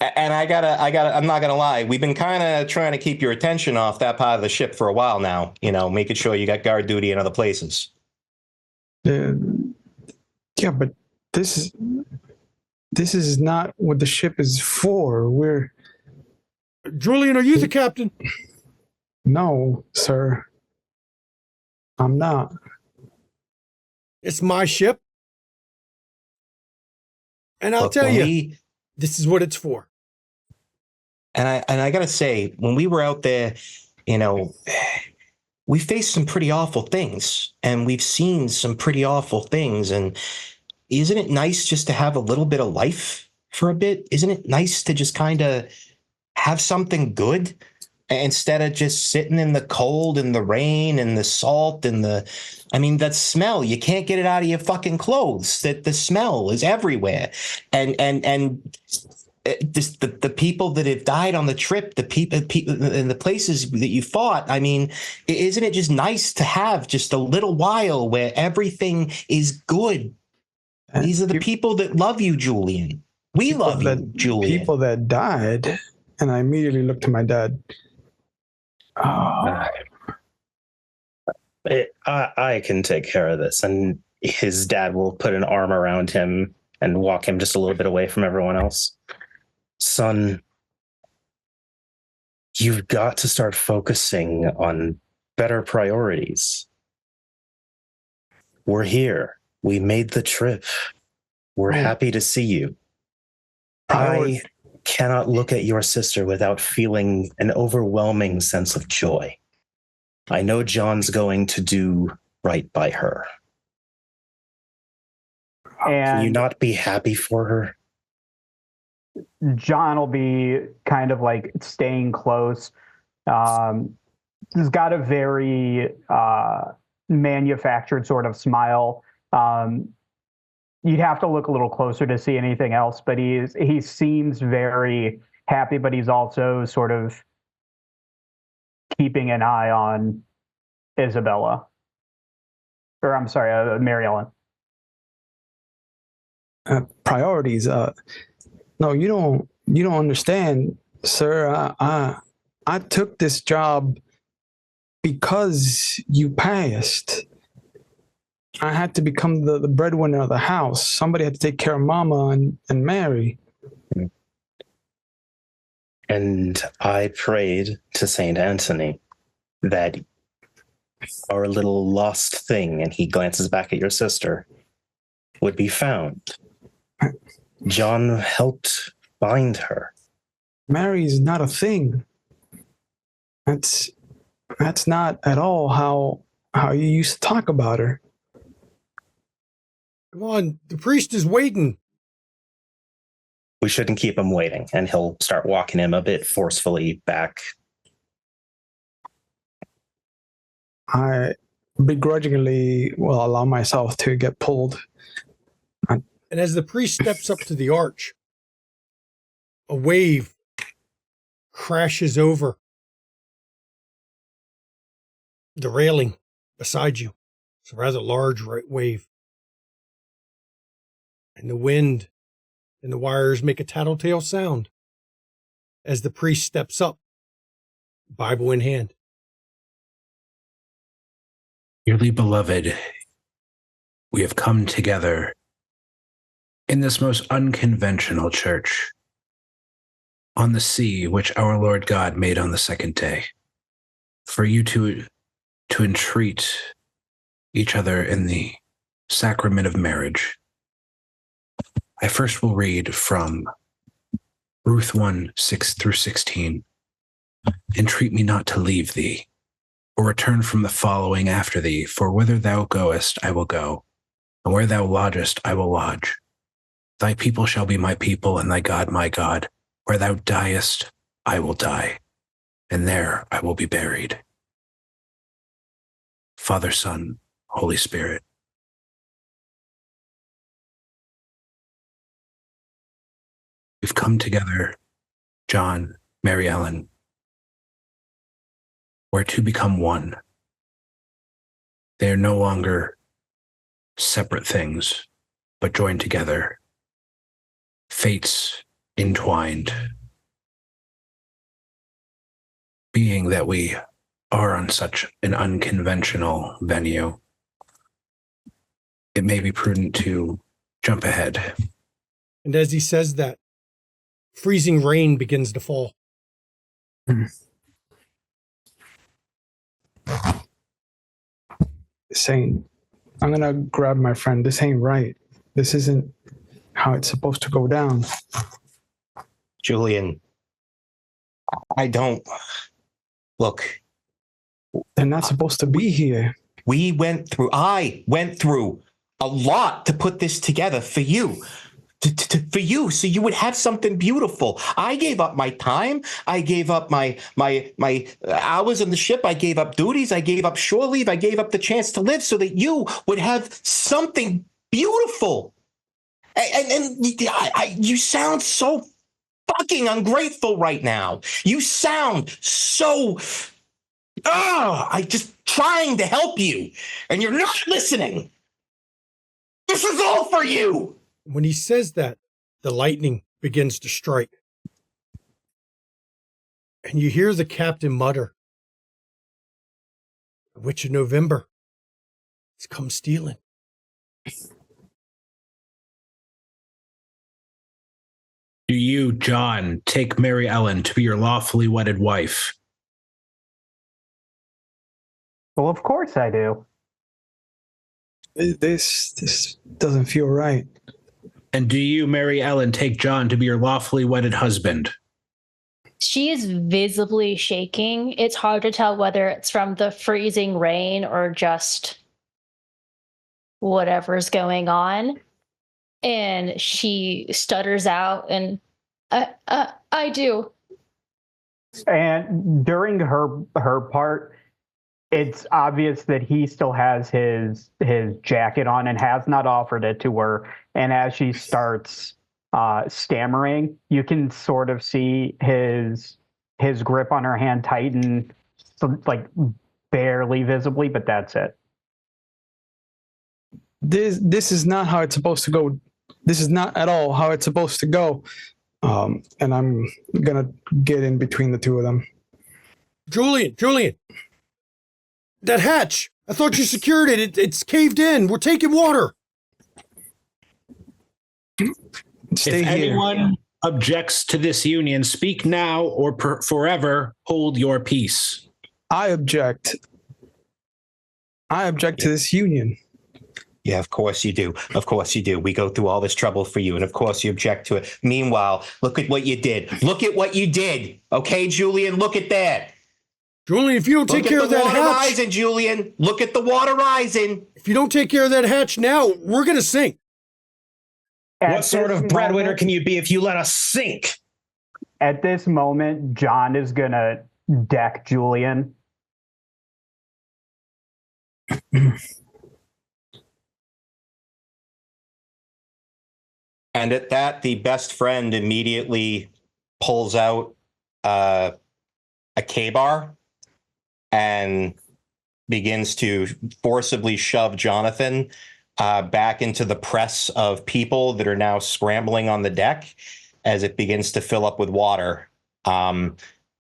And I'm not gonna lie. We've been kind of trying to keep your attention off that part of the ship for a while now. Making sure you got guard duty in other places. Yeah, but this is not what the ship is for. Julian, are you the captain? No, sir. I'm not. It's my ship. And I'll Look, tell when you, this is what it's for. And I gotta say, when we were out there, you know, we faced some pretty awful things, and we've seen some pretty awful things. And isn't it nice just to have a little bit of life for a bit? Isn't it nice to just kind of have something good instead of just sitting in the cold and the rain and the salt and that smell, you can't get it out of your fucking clothes. That the smell is everywhere. And just the people that have died on the trip, the people and the places that you fought. I mean, isn't it just nice to have just a little while where everything is good? These are the people that love you, Julian. We love you, Julian. People that died, and I immediately looked to my dad. I can take care of this. And his dad will put an arm around him and walk him just a little bit away from everyone else. Son, you've got to start focusing on better priorities. We're here. We made the trip. We're happy to see you. I cannot look at your sister without feeling an overwhelming sense of joy. I know John's going to do right by her. And can you not be happy for her? John will be kind of like staying close. He's got a very manufactured sort of smile. You'd have to look a little closer to see anything else, but he seems very happy, but he's also sort of keeping an eye on Isabella. Or I'm sorry, Mary Ellen. Priorities. No, you don't understand, sir. I took this job because you passed. I had to become the breadwinner of the house. Somebody had to take care of Mama and Mary. And I prayed to Saint Anthony that our little lost thing, and he glances back at your sister, would be found. John helped find her. Mary's not a thing. That's not at all how you used to talk about her. Come on, the priest is waiting. We shouldn't keep him waiting, and he'll start walking him a bit forcefully back. I begrudgingly will allow myself to get pulled. And as the priest steps up to the arch, a wave crashes over the railing beside you. It's a rather large wave. And the wind and the wires make a tattletale sound as the priest steps up, Bible in hand. Dearly beloved, we have come together in this most unconventional church on the sea which our Lord God made on the second day, for you to entreat each other in the sacrament of marriage. I first will read from Ruth 1, 6 through 16. Entreat me not to leave thee, or return from the following after thee, for whither thou goest, I will go, and where thou lodgest, I will lodge. Thy people shall be my people, and thy God my God. Where thou diest, I will die, and there I will be buried. Father, Son, Holy Spirit. We've come together, John, Mary Ellen, where to become one. They are no longer separate things, but joined together. Fates entwined. Being that we are on such an unconventional venue, it may be prudent to jump ahead. And as he says that, freezing rain begins to fall. Saying, I'm gonna grab my friend. This ain't right. This isn't how it's supposed to go down. Julian, I don't... Look. They're not supposed to be here. I went through a lot to put this together for you. For you, so you would have something beautiful. I gave up my time. I gave up my hours on the ship. I gave up duties. I gave up shore leave. I gave up the chance to live so that you would have something beautiful. And you sound so fucking ungrateful right now. You sound so... I just trying to help you, and you're not listening. This is all for you. When he says that, the lightning begins to strike. And you hear the captain mutter, "The Witch of November has come stealing." Do you, John, take Mary Ellen to be your lawfully wedded wife? Well, of course I do. This doesn't feel right. And do you, Mary Ellen, take John to be your lawfully wedded husband? She is visibly shaking. It's hard to tell whether it's from the freezing rain or just whatever's going on. And she stutters out, and I do. And during her part, it's obvious that he still has his jacket on and has not offered it to her. And as she starts stammering, you can sort of see his grip on her hand tighten, like barely visibly, but that's it. This is not how it's supposed to go. This is not at all how it's supposed to go. And I'm gonna get in between the two of them. Julian, that hatch! I thought you secured it. It's caved in. We're taking water. Stay if here. anyone objects to this union, speak now or forever hold your peace. I object. I object to this union. Yeah, of course you do. Of course you do. We go through all this trouble for you, and of course you object to it. Meanwhile, look at what you did. Look at what you did. Okay, Julian, look at that. Julian, if you don't take care of that hatch. Look at the water hatch... rising, Julian. Look at the water rising. If you don't take care of that hatch now, we're going to sink. What sort of breadwinner can you be if you let us sink? At this moment, John is going to deck Julian. And at that, the best friend immediately pulls out a K-bar and begins to forcibly shove Jonathan back into the press of people that are now scrambling on the deck as it begins to fill up with water.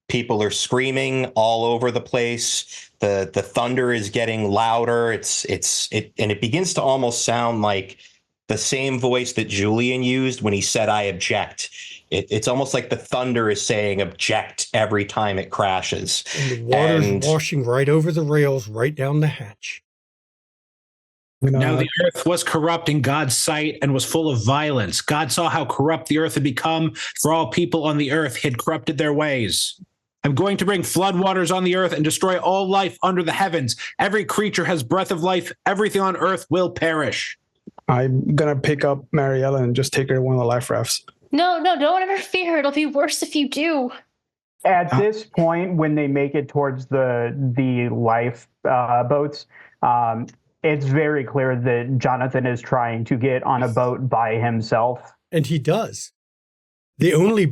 People are screaming all over the place. The thunder is getting louder. And it begins to almost sound like the same voice that Julian used when he said, "I object." It's almost like the thunder is saying object every time it crashes. And the water's washing right over the rails, right down the hatch. Now the earth was corrupt in God's sight and was full of violence. God saw how corrupt the earth had become, for all people on the earth had corrupted their ways. I'm going to bring floodwaters on the earth and destroy all life under the heavens. Every creature has breath of life. Everything on earth will perish. I'm going to pick up Mariella and just take her to one of the life rafts. No, don't interfere. It'll be worse if you do. At this point, when they make it towards the life boats, it's very clear that Jonathan is trying to get on a boat by himself. And he does. The only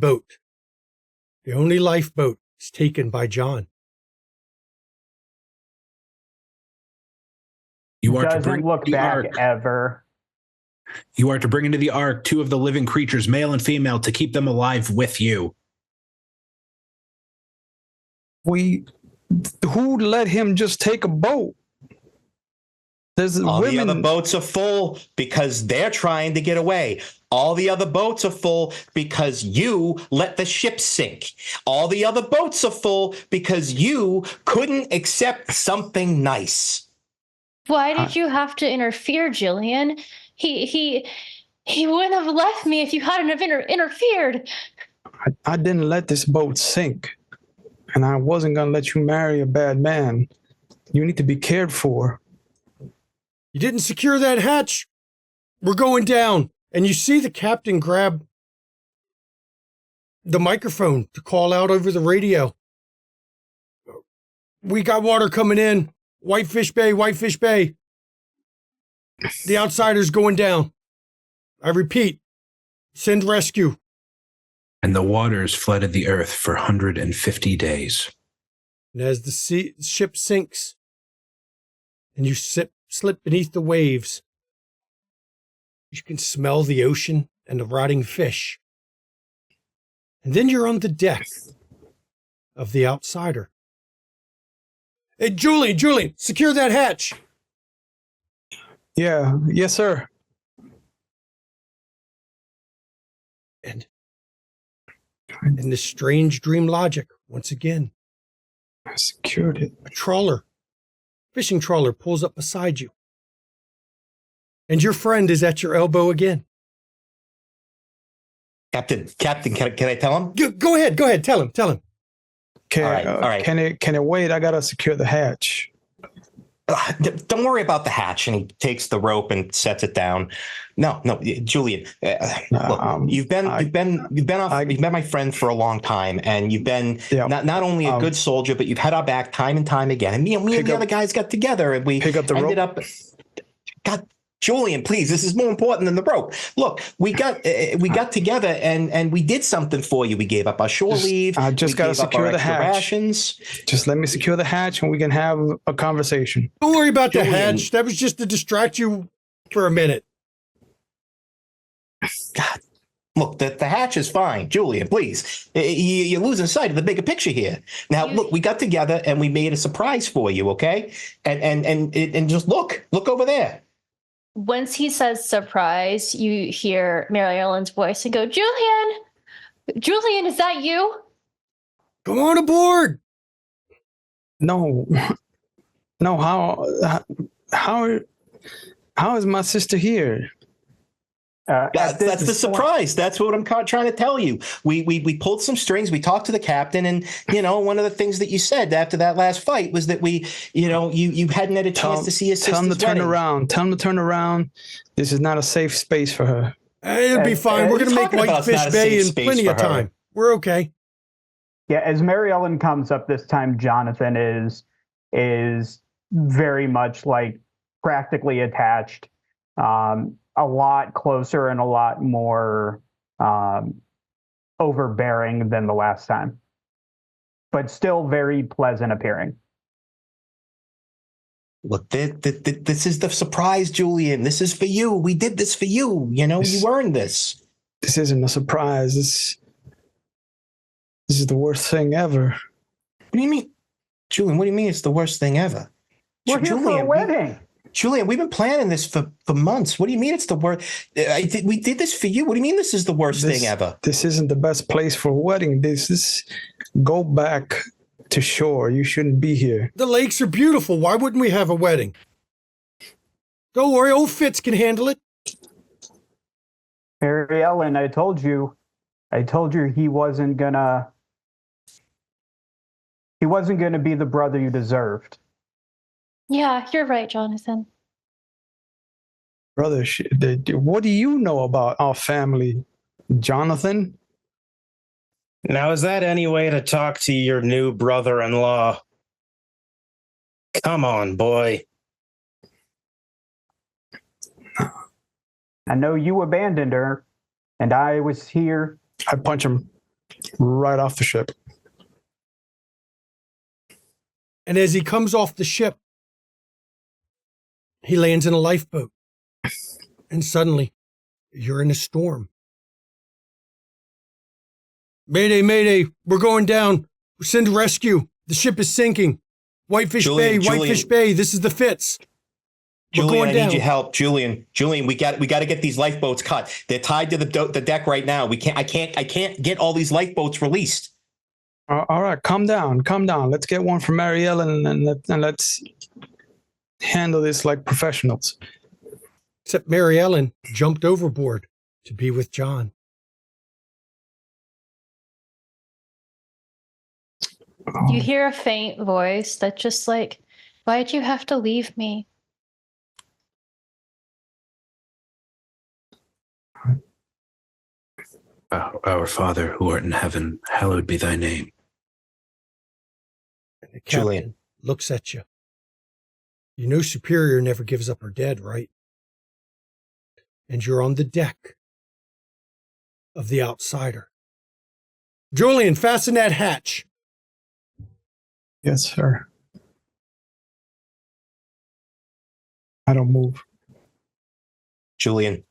lifeboat is taken by John. You are Doesn't to bring look the back ark. ever. You are to bring into the ark 2 of the living creatures, male and female, to keep them alive with you. Who let him just take a boat? There's All the women. other boats are full because they're trying to get away. All the other boats are full because you let the ship sink. All the other boats are full because you couldn't accept something nice. Why did you have to interfere, Jillian? He wouldn't have left me if you hadn't have interfered. I didn't let this boat sink, and I wasn't gonna let you marry a bad man. You need to be cared for. You didn't secure that hatch. We're going down. And you see the captain grab the microphone to call out over the radio. We got water coming in. Whitefish Bay, Whitefish Bay. The outsider's going down. I repeat, send rescue. And the waters flooded the earth for 150 days. And as the ship sinks and you slip beneath the waves, you can smell the ocean and the rotting fish. And then you're on the deck of the outsider. Hey, Julian, secure that hatch. Yeah, yes, sir. And in this strange dream logic, once again, I secured it. a fishing trawler pulls up beside you. And your friend is at your elbow again. Captain, can I tell him? Go ahead, tell him. Okay, All right. Can it wait? I gotta secure the hatch. Don't worry about the hatch. And he takes the rope and sets it down. No, Julian. Look, you've been my friend for a long time, and you've been not only a good soldier, but you've had our back time and time again. And me and the other guys got together, and we ended up. God, Julian, please, this is more important than the rope. Look, we got together and we did something for you. We gave up our shore leave. I just got to secure the hatch. Rations. Just let me secure the hatch and we can have a conversation. Don't worry about the hatch. That was just to distract you for a minute. God, look, the hatch is fine. Julian, please. You're losing sight of the bigger picture here. Now, look, we got together and we made a surprise for you, okay? And just look over there. Once he says surprise, you hear Mary Ellen's voice and go, Julian, is that you? Come on aboard. No, how is my sister here? That's the surprise. That's what I'm trying to tell you. We pulled some strings. We talked to the captain, and one of the things that you said after that last fight was that you hadn't had a chance to see his sister's wedding. Tell him to turn around. This is not a safe space for her. It'll be fine. We're going to make Whitefish Bay in plenty of time. We're okay. Yeah, as Mary Ellen comes up this time, Jonathan is very much like practically attached. A lot closer and a lot more overbearing than the last time, but still very pleasant appearing. Look, this is the surprise, Julian. This is for you. We did this for you. You earned this. This isn't a surprise. This is the worst thing ever. What do you mean? Julian, what do you mean it's the worst thing ever? We're here for a wedding. Julian, we've been planning this for months. What do you mean it's the worst? We did this for you. What do you mean this is the worst thing ever? This isn't the best place for a wedding. Go back to shore. You shouldn't be here. The lakes are beautiful. Why wouldn't we have a wedding? Don't worry, old Fitz can handle it. Mary Ellen, I told you he wasn't gonna be the brother you deserved. Yeah, you're right, Jonathan. Brother, what do you know about our family, Jonathan? Now, is that any way to talk to your new brother-in-law? Come on, boy. I know you abandoned her, and I was here. I punch him right off the ship. And as he comes off the ship, he lands in a lifeboat. And suddenly, you're in a storm. Mayday, mayday, we're going down. Send rescue. The ship is sinking. Whitefish Bay, Whitefish Bay, this is the Fitz. Julian, I down. need your help, Julian. Julian, we got to get these lifeboats cut. They're tied to the deck right now. I can't get all these lifeboats released. All right, calm down. Let's get one for Marielle and let's handle this like professionals. Except Mary Ellen jumped overboard to be with John. You hear a faint voice that's just like, why'd you have to leave me? Our Father who art in heaven, hallowed be thy name. And the captain Julian looks at you. You know Superior never gives up her dead, right? And you're on the deck of the Outsider. Julian, fasten that hatch. Yes, sir. I don't move. Julian,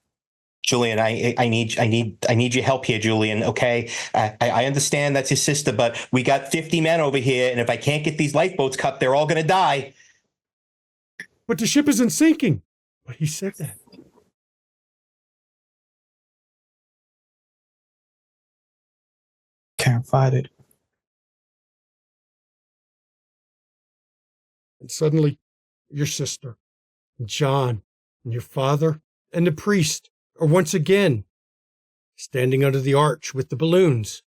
I need your help here, Julian. Okay, I understand that's your sister, but we got 50 men over here, and if I can't get these lifeboats cut, they're all gonna die. But the ship isn't sinking. But he said that. Can't fight it. And suddenly, your sister, John, and your father, and the priest are once again standing under the arch with the balloons.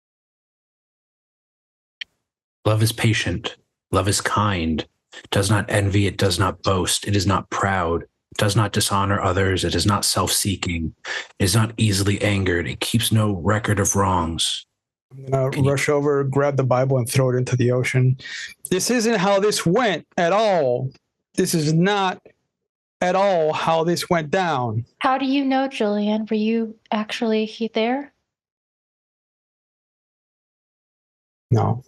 Love is patient. Love is kind. It does not envy. It does not boast. It is not proud. It does not dishonor others. It is not self-seeking. It is not easily angered. It keeps no record of wrongs. I'm going to rush over, grab the Bible, and throw it into the ocean. This isn't how this went at all. This is not at all how this went down. How do you know, Julian? Were you actually there? No,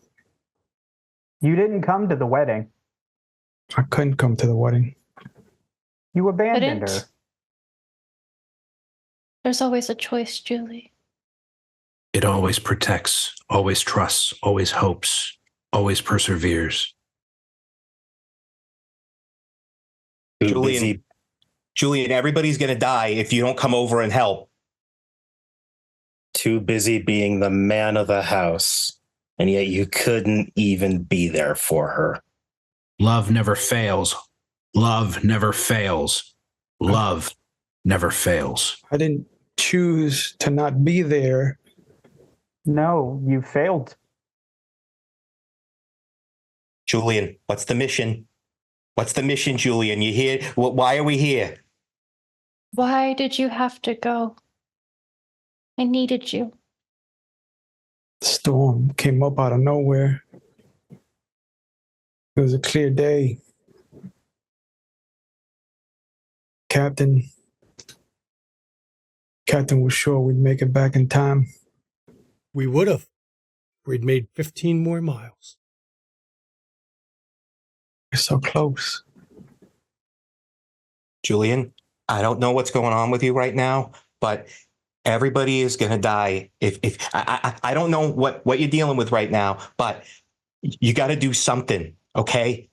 You didn't come to the wedding. I couldn't come to the wedding. You abandoned Couldn't? her. There's always a choice, Julie. It always protects, always trusts, always hopes, always perseveres. Julian, everybody's gonna die if you don't come over and help. Too busy being the man of the house, and yet you couldn't even be there for her. Love never fails. Love never fails. Love never fails. I didn't choose to not be there. No, you failed. Julian, what's the mission? What's the mission, Julian? You here? Why are we here? Why did you have to go? I needed you. The storm came up out of nowhere. It was a clear day. Captain was sure we'd make it back in time. We would have. We'd made 15 more miles. We're so close. Julian, I don't know what's going on with you right now, but everybody is going to die. If I don't know what you're dealing with right now, but you got to do something, okay?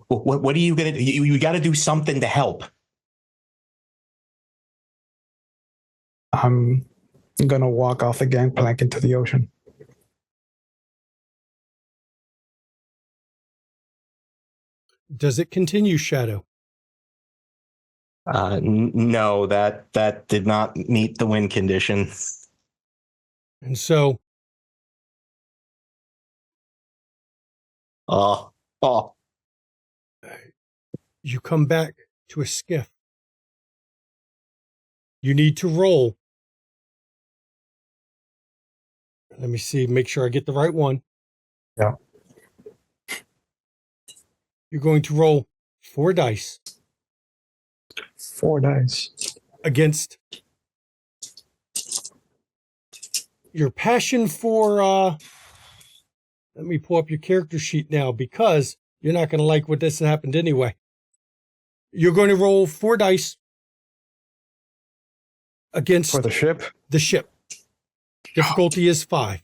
What are you going to do? You got to do something to help. I'm gonna walk off the gangplank into the ocean. Does it continue, Shadow? No, that did not meet the win condition. And so, you come back to a skiff. You need to roll. Let me see, make sure I get the right one. Yeah. You're going to roll 4 dice. 4 dice. Against your passion for, let me pull up your character sheet now because you're not going to like what this happened anyway. You're going to roll 4 dice against For the ship? the ship. Difficulty is 5.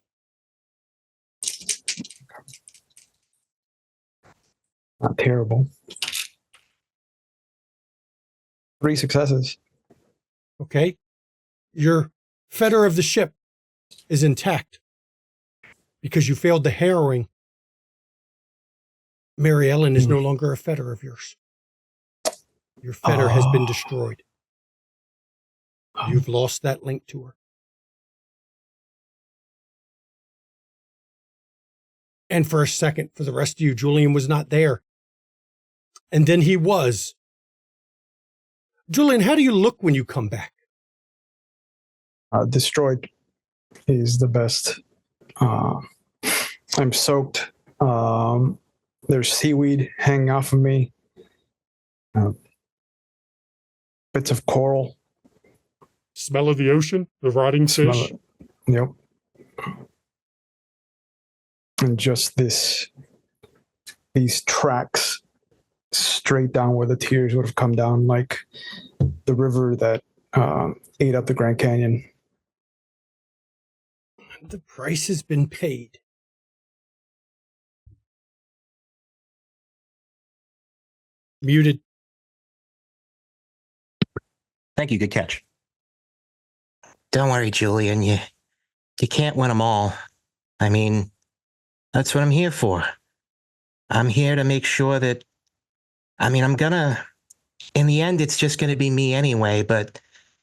Not terrible. 3 successes. Okay. Your fetter of the ship is intact because you failed the harrowing. Mary Ellen is no longer a fetter of yours. Your fetter has been destroyed. You've lost that link to her. And for a second, for the rest of you, Julian was not there. And then he was. Julian, how do you look when you come back? Destroyed is the best. I'm soaked. There's seaweed hanging off of me. Bits of coral. Smell of the ocean, the rotting fish. Yep. And just these tracks straight down where the tears would have come down, like the river that ate up the Grand Canyon. The price has been paid. Muted. Thank you. Good catch. Don't worry, Julian. You can't win them all. I mean, that's what I'm here for. I'm here to make sure that, in the end, it's just going to be me anyway, but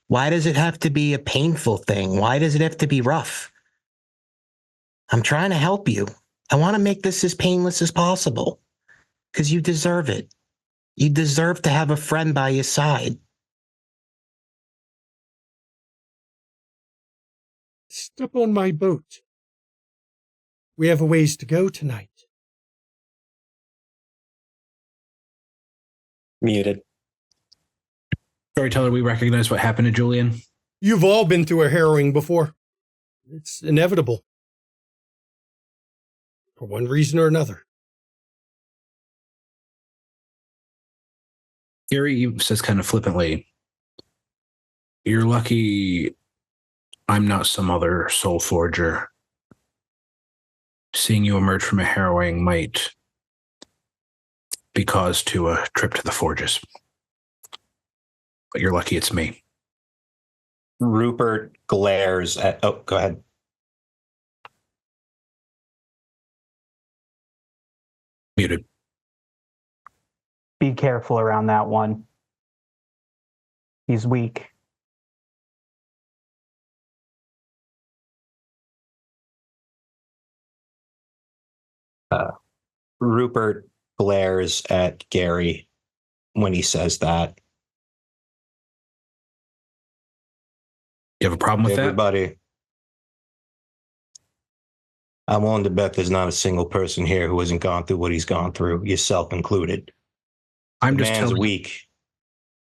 why does it have to be a painful thing? Why does it have to be rough? I'm trying to help you. I want to make this as painless as possible because you deserve it. You deserve to have a friend by your side. Step on my boat. We have a ways to go tonight. Muted. Storyteller, we recognize what happened to Julian. You've all been through a harrowing before. It's inevitable. For one reason or another. Gary says kind of flippantly, "You're lucky I'm not some other soul forger. Seeing you emerge from a harrowing might be cause to a trip to the forges. But you're lucky it's me." Rupert glares at... Oh, go ahead. Muted. Be careful around that one. He's weak. Rupert glares at Gary when he says that. You have a problem with that? Everybody, I'm willing to bet there's not a single person here who hasn't gone through what he's gone through, yourself included. I'm The just man's telling weak.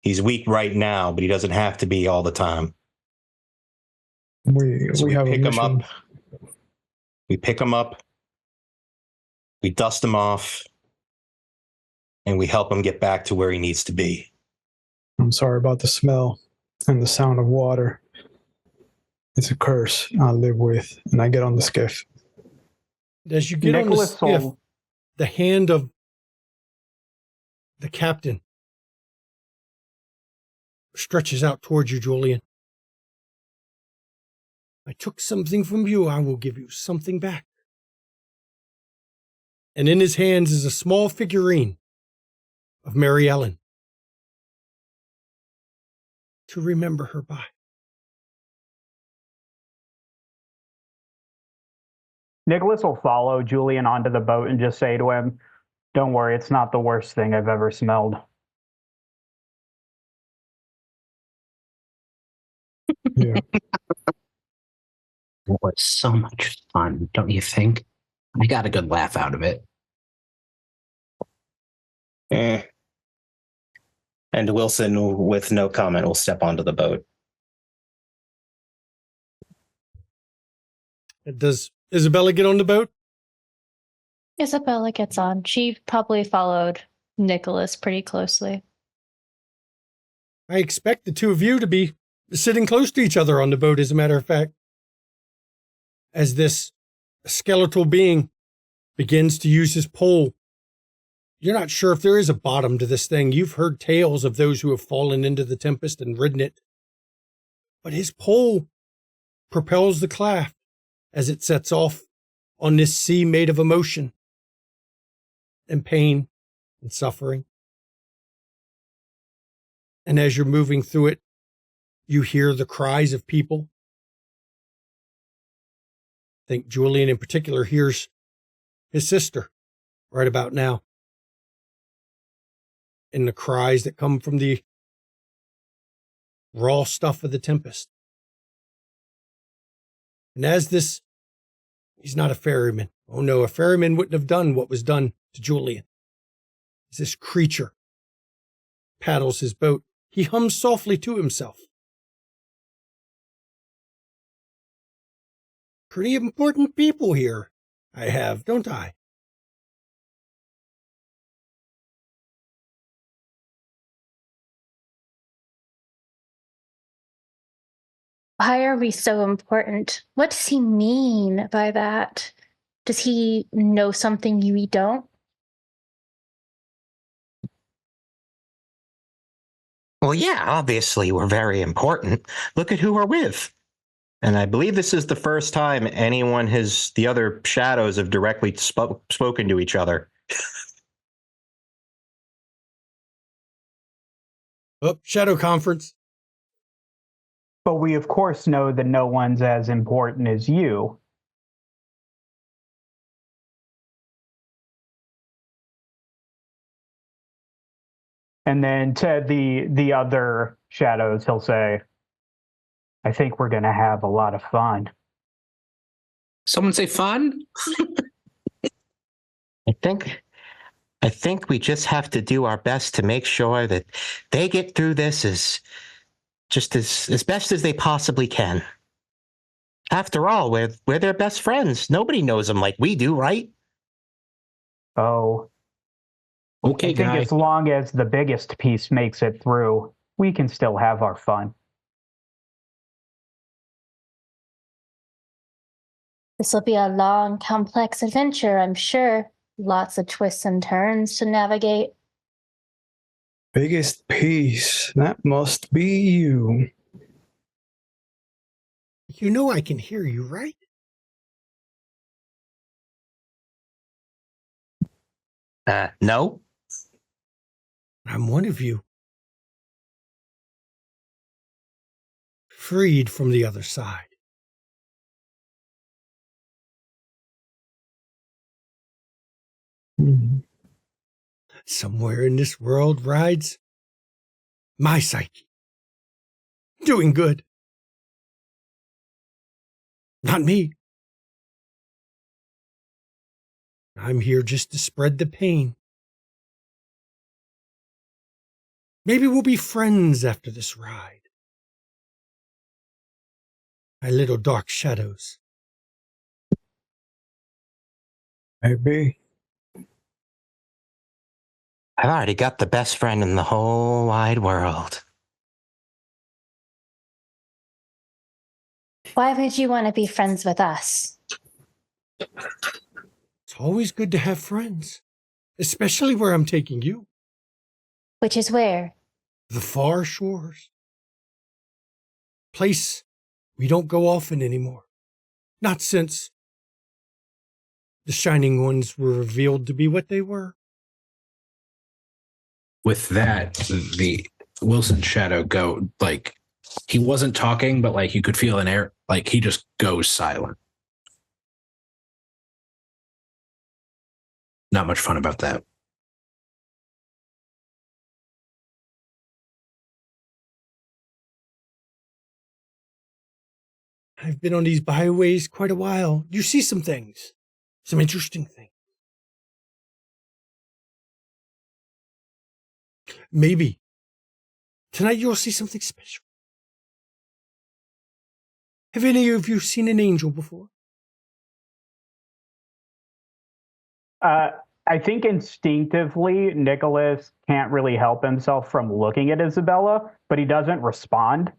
He's weak right now, but he doesn't have to be all the time. We have pick a him up. mission. We pick him up. We dust him off. And we help him get back to where he needs to be. I'm sorry about the smell and the sound of water. It's a curse I live with, and I get on the skiff. As you get Nicholas on the skiff, the hand of the captain stretches out towards you, Julian. I took something from you, I will give you something back. And in his hands is a small figurine of Mary Ellen to remember her by. Nicholas will follow Julian onto the boat and just say to him, "Don't worry, it's not the worst thing I've ever smelled." Yeah. It was so much fun, don't you think? I got a good laugh out of it. And Wilson, with no comment, will step onto the boat. Does Isabella get on the boat? Isabella gets on. She probably followed Nicholas pretty closely. I expect the two of you to be sitting close to each other on the boat, as a matter of fact. As this skeletal being begins to use his pole You're not sure if there is a bottom to this thing. You've heard tales of those who have fallen into the tempest and ridden it. But his pole propels the craft as it sets off on this sea made of emotion and pain and suffering. And as you're moving through it, you hear the cries of people. I think Julian in particular hears his sister right about now. And the cries that come from the raw stuff of the tempest. And as this, he's not a ferryman. Oh no, a ferryman wouldn't have done what was done to Julian. As this creature paddles his boat, he hums softly to himself. Pretty important people here I have, don't I? Why are we so important? What does he mean by that? Does he know something we don't? Well, yeah, obviously we're very important. Look at who we're with. And I believe this is the first time the other shadows have directly spoken to each other. Oh, Shadow Conference. But we, of course, know that no one's as important as you. And then to the other shadows, he'll say, I think we're going to have a lot of fun. Someone say fun? I think we just have to do our best to make sure that they get through this as best as they possibly can. After all, we're their best friends. Nobody knows them like we do, right? Oh, Okay, I think guy. as long as the biggest piece makes it through, we can still have our fun. This will be a long, complex adventure, I'm sure. Lots of twists and turns to navigate. Biggest piece. That must be you. You know I can hear you, right? No. I'm one of you. Freed from the other side. Somewhere in this world rides my psyche. Doing good. Not me. I'm here just to spread the pain. Maybe we'll be friends after this ride. My little dark shadows. Maybe. I've already got the best friend in the whole wide world. Why would you want to be friends with us? It's always good to have friends, especially where I'm taking you. Which is where? The far shores. Place we don't go often anymore. Not since the Shining Ones were revealed to be what they were. With that, the Wilson shadow go, like, he wasn't talking, but like you could feel an air, like he just goes silent. Not much fun about that. I've been on these byways quite a while. You see some things, some interesting things. Maybe tonight you'll see something special. Have any of you seen an angel before? I think instinctively, Nicholas can't really help himself from looking at Isabella, but he doesn't respond.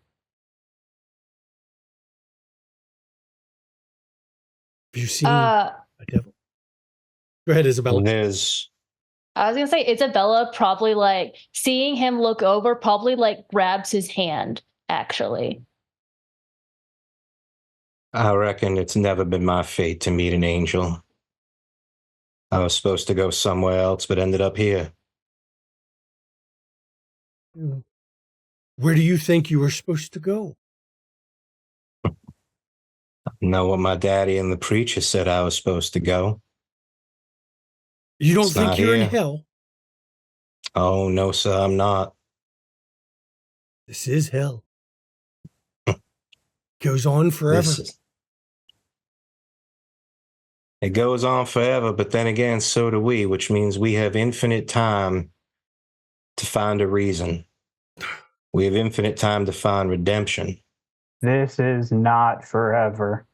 Have you seen a devil? Go ahead, Isabella. I was gonna say Isabella probably like seeing him look over, probably like grabs his hand, actually. I reckon it's never been my fate to meet an angel. I was supposed to go somewhere else, but ended up here. Where do you think you were supposed to go? Know what my daddy and the preacher said I was supposed to go. You don't It's think not you're in here. hell? Oh, no, sir, I'm not. This is hell. Goes on forever. It goes on forever, but then again, so do we, which means we have infinite time to find a reason. We have infinite time to find redemption. This is not forever.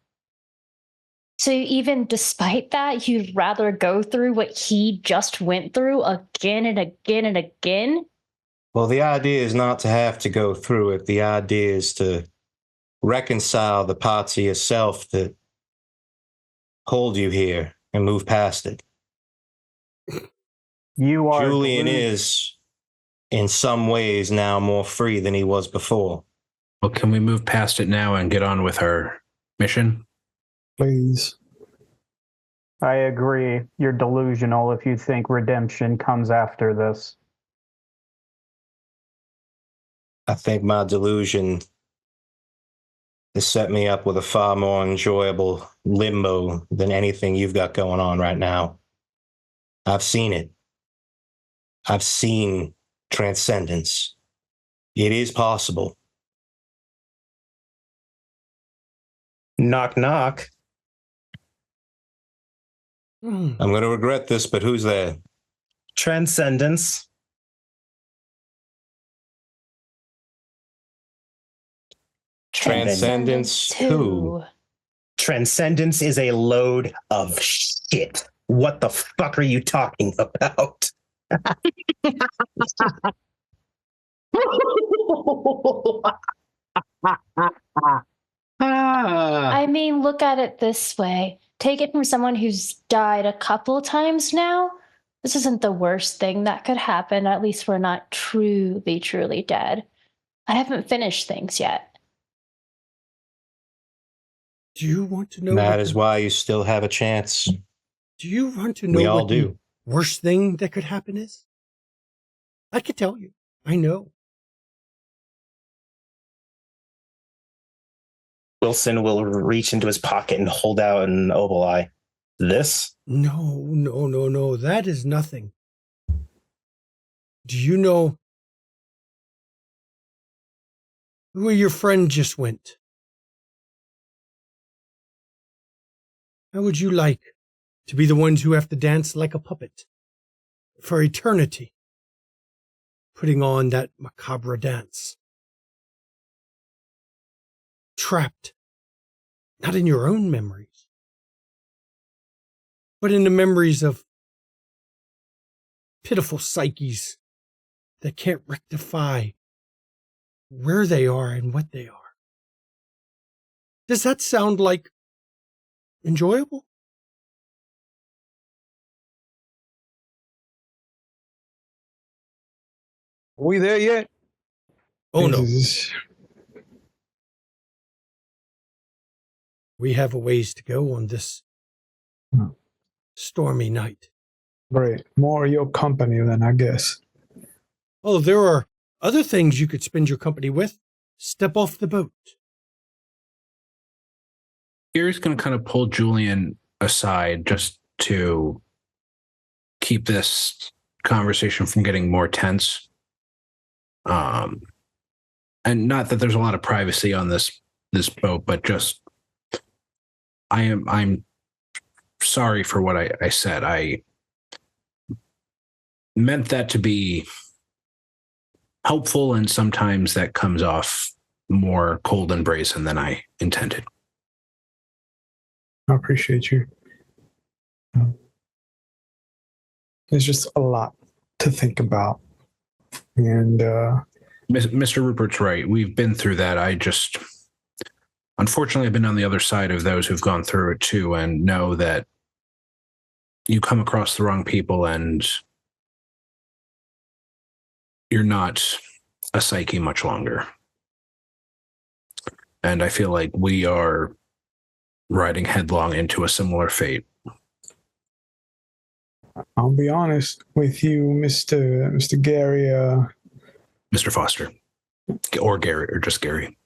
So even despite that, you'd rather go through what he just went through again and again and again? Well, the idea is not to have to go through it. The idea is to reconcile the parts of yourself that hold you here and move past it. You are Julian glued- is, in some ways, now more free than he was before. Well, can we move past it now and get on with our mission? Please. I agree. You're delusional if you think redemption comes after this. I think my delusion has set me up with a far more enjoyable limbo than anything you've got going on right now. I've seen it. I've seen transcendence. It is possible. Knock, knock. I'm going to regret this, but who's there? Transcendence. Transcendence who? Transcendence is a load of shit. What the fuck are you talking about? I mean, look at it this way. Take it from someone who's died a couple times now. This isn't the worst thing that could happen. At least we're not truly, truly dead. I haven't finished things yet. Do you want to know? That is why you still have a chance. Do you want to know We all what the do. worst thing that could happen is? I could tell you. I know. Wilson will reach into his pocket and hold out an obol eye. This? No. That is nothing. Do you know where your friend just went? How would you like to be the ones who have to dance like a puppet for eternity, putting on that macabre dance? Trapped, not in your own memories, but in the memories of pitiful psyches that can't rectify where they are and what they are. Does that sound like enjoyable? Are we there yet? Oh no, Jesus. we have a ways to go on this stormy night. Great. More of your company then, I guess. Oh, there are other things you could spend your company with. Step off the boat. Gary's going to kind of pull Julian aside just to keep this conversation from getting more tense. And not that there's a lot of privacy on this boat, but just I'm sorry for what I said. I meant that to be helpful, and sometimes that comes off more cold and brazen than I intended. I appreciate you. There's just a lot to think about. And Mr. Rupert's right. We've been through that. Unfortunately, I've been on the other side of those who've gone through it too, and know that you come across the wrong people and you're not a psyche much longer. And I feel like we are riding headlong into a similar fate. I'll be honest with you, Mr. Gary. Mr. Foster. Or Gary, or just Gary.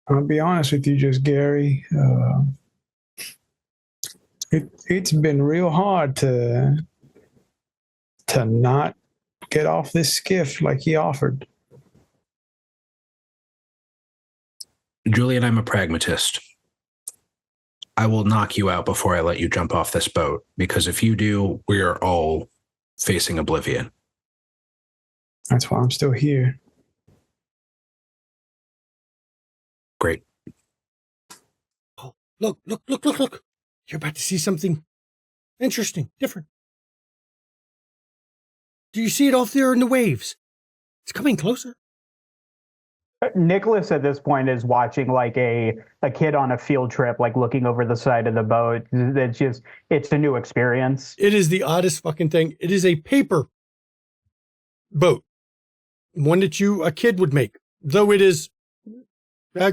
I'll be honest with you, just Gary. It's been real hard to not get off this skiff like he offered. Julian, I'm a pragmatist. I will knock you out before I let you jump off this boat, because if you do, we are all facing oblivion. That's why I'm still here. Great. Oh, look. You're about to see something interesting, different. Do you see it off there in the waves? It's coming closer. Nicholas at this point is watching like a kid on a field trip, like looking over the side of the boat. It's a new experience. It is the oddest fucking thing. It is a paper boat. One that a kid would make, though it is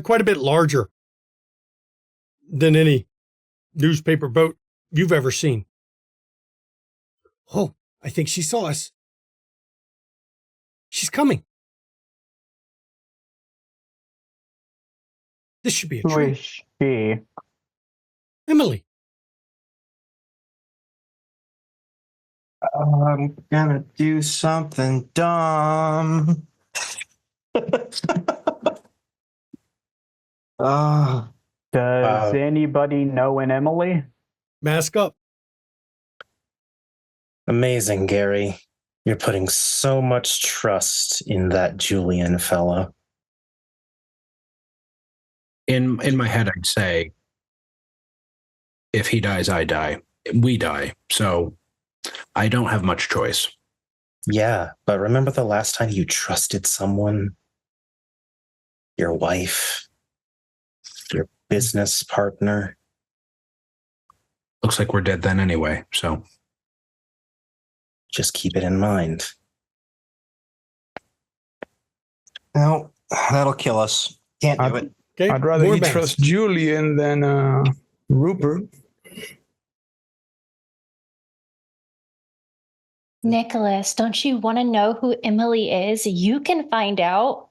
quite a bit larger than any newspaper boat you've ever seen. Oh, I think she saw us. She's coming. This should be a Who treat. is she? Emily. I'm gonna do something dumb. Ah. Does anybody know an Emily? Mask up. Amazing, Gary. You're putting so much trust in that Julian fellow. In my head, I'd say, if he dies, I die. We die. So I don't have much choice. Yeah, but remember the last time you trusted someone? Your wife? Your business partner? Looks like we're dead then anyway, so. Just keep it in mind. No, that'll kill us. Can't do it. Okay. I'd rather More he masks. trust Julian than Rupert. Nicholas, don't you want to know who Emily is? You can find out.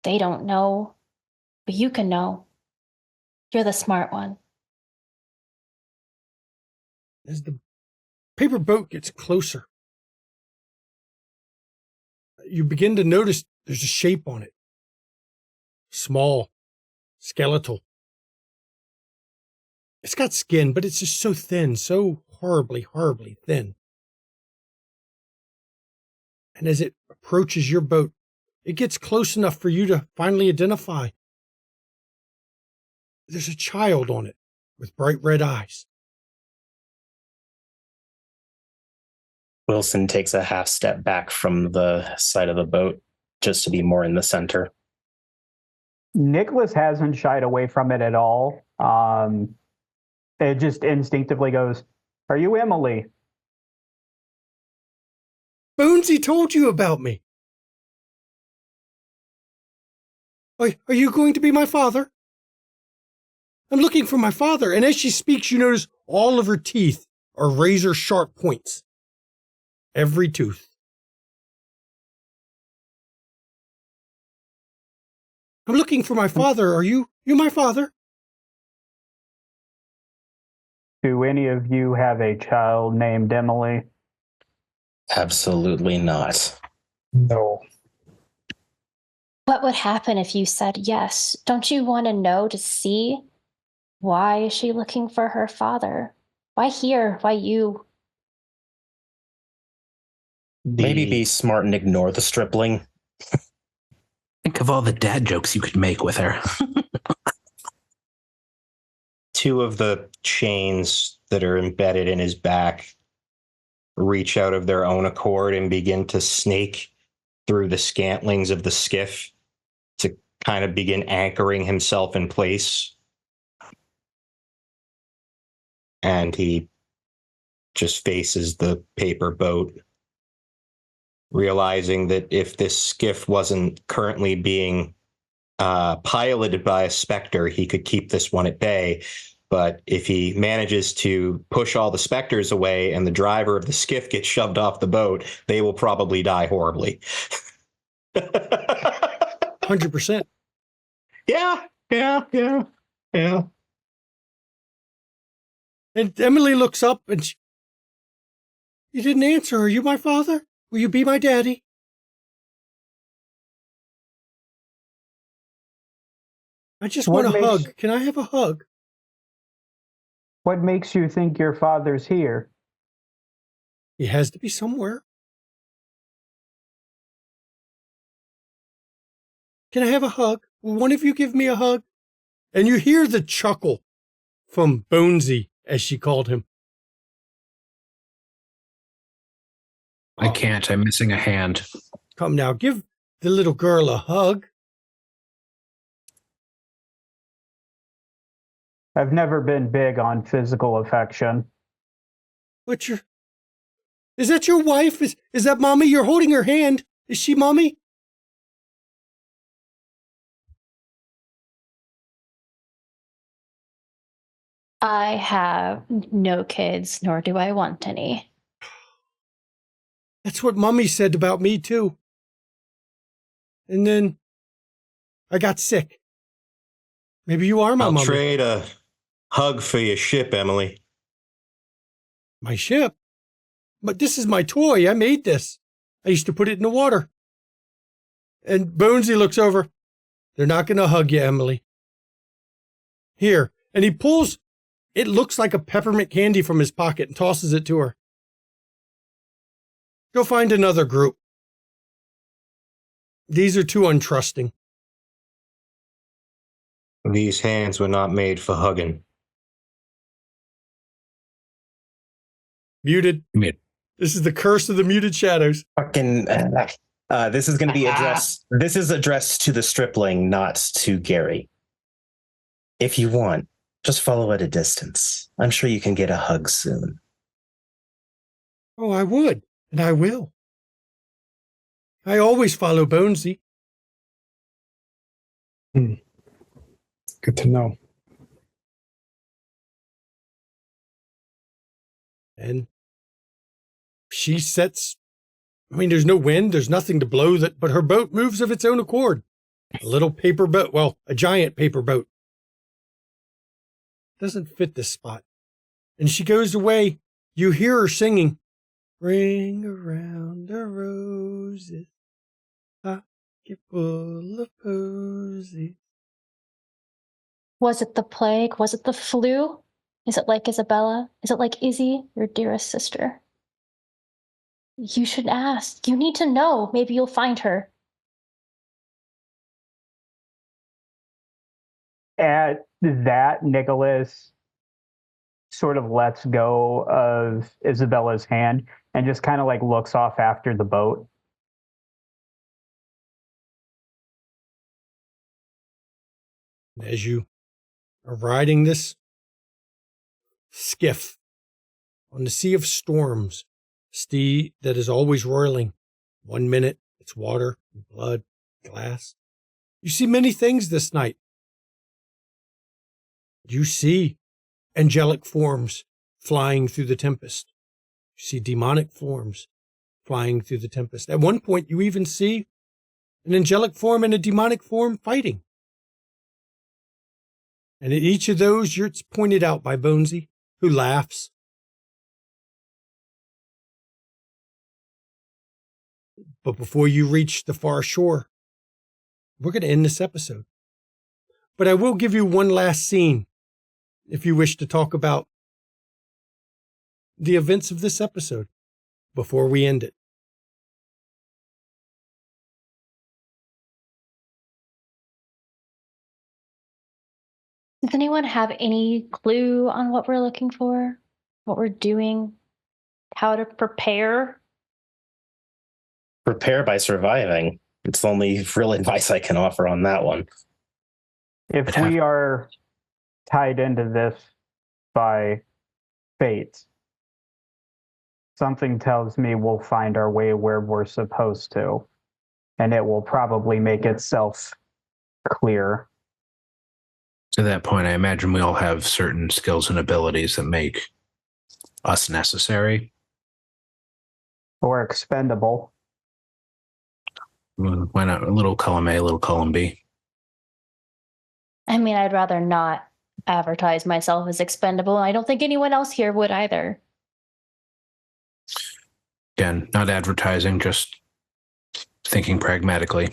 They don't know, but you can know. You're the smart one. As the paper boat gets closer, you begin to notice there's a shape on it. Small, skeletal. It's got skin, but it's just so thin, so horribly, horribly thin. And as it approaches your boat, it gets close enough for you to finally identify. There's a child on it with bright red eyes. Wilson takes a half step back from the side of the boat just to be more in the center. Nicholas hasn't shied away from it at all. It just instinctively goes, "Are you Emily?" Bonesy told you about me. Are you going to be my father? I'm looking for my father. And as she speaks, you notice all of her teeth are razor sharp points. Every tooth. I'm looking for my father. Are you my father? Do any of you have a child named Emily? Absolutely not. No. What would happen if you said yes? Don't you want to know to see? Why is she looking for her father? Why here? Why you? Maybe be smart and ignore the stripling. Think of all the dad jokes you could make with her. Two of the chains that are embedded in his back reach out of their own accord and begin to snake through the scantlings of the skiff to kind of begin anchoring himself in place. And he just faces the paper boat realizing that if this skiff wasn't currently being piloted by a specter, he could keep this one at bay. But if he manages to push all the specters away and the driver of the skiff gets shoved off the boat, they will probably die horribly. 100%. Yeah. And Emily looks up and you didn't answer. Are you my father? Will you be my daddy? I just want a hug. Can I have a hug? What makes you think your father's here? He has to be somewhere. Can I have a hug? Will one of you give me a hug? And you hear the chuckle from Bonesy, as she called him. I can't. I'm missing a hand. Come now, give the little girl a hug. I've never been big on physical affection. Is that your wife? Is that mommy? You're holding her hand. Is she mommy? I have no kids, nor do I want any. That's what mommy said about me too. And then I got sick. Maybe you are my mommy. I'll trade a hug for your ship, Emily. My ship? But this is my toy. I made this. I used to put it in the water. And Bonesy looks over. They're not going to hug you, Emily. Here. And he pulls, it looks like a peppermint candy from his pocket and tosses it to her. Go find another group. These are too untrusting. These hands were not made for hugging. Muted. Mute. This is the curse of the muted shadows. Fucking. This is going to be addressed. This is addressed to the stripling, not to Gary. If you want, just follow at a distance. I'm sure you can get a hug soon. Oh, I would, and I will. I always follow Bonesy. Good to know. And she sets, there's no wind, there's nothing to blow that, but her boat moves of its own accord. A little paper boat, well, a giant paper boat. Doesn't fit this spot. And she goes away. You hear her singing, "Ring around the roses, pocket full of posies." Was it the plague? Was it the flu? Is it like Isabella? Is it like Izzy, your dearest sister? You should ask. You need to know. Maybe you'll find her. At that, Nicholas sort of lets go of Isabella's hand and just kind of like looks off after the boat. As you are riding this skiff on the sea of storms, sea that is always roiling. 1 minute, it's water, blood, glass. You see many things this night. You see angelic forms flying through the tempest. You see demonic forms flying through the tempest. At one point, you even see an angelic form and a demonic form fighting. And at each of those, it's pointed out by Bonesy, who laughs. But before you reach the far shore, we're going to end this episode. But I will give you one last scene if you wish to talk about the events of this episode before we end it. Does anyone have any clue on what we're looking for? What we're doing? How to prepare? Prepare by surviving. It's the only real advice I can offer on that one. If we are tied into this by fate, Something tells me we'll find our way where we're supposed to, and it will probably make itself clear. To that point, I imagine we all have certain skills and abilities that make us necessary. Or expendable. Why not a little column A, a little column B? I mean, I'd rather not advertise myself as expendable. I don't think anyone else here would either. Again, not advertising, just thinking pragmatically.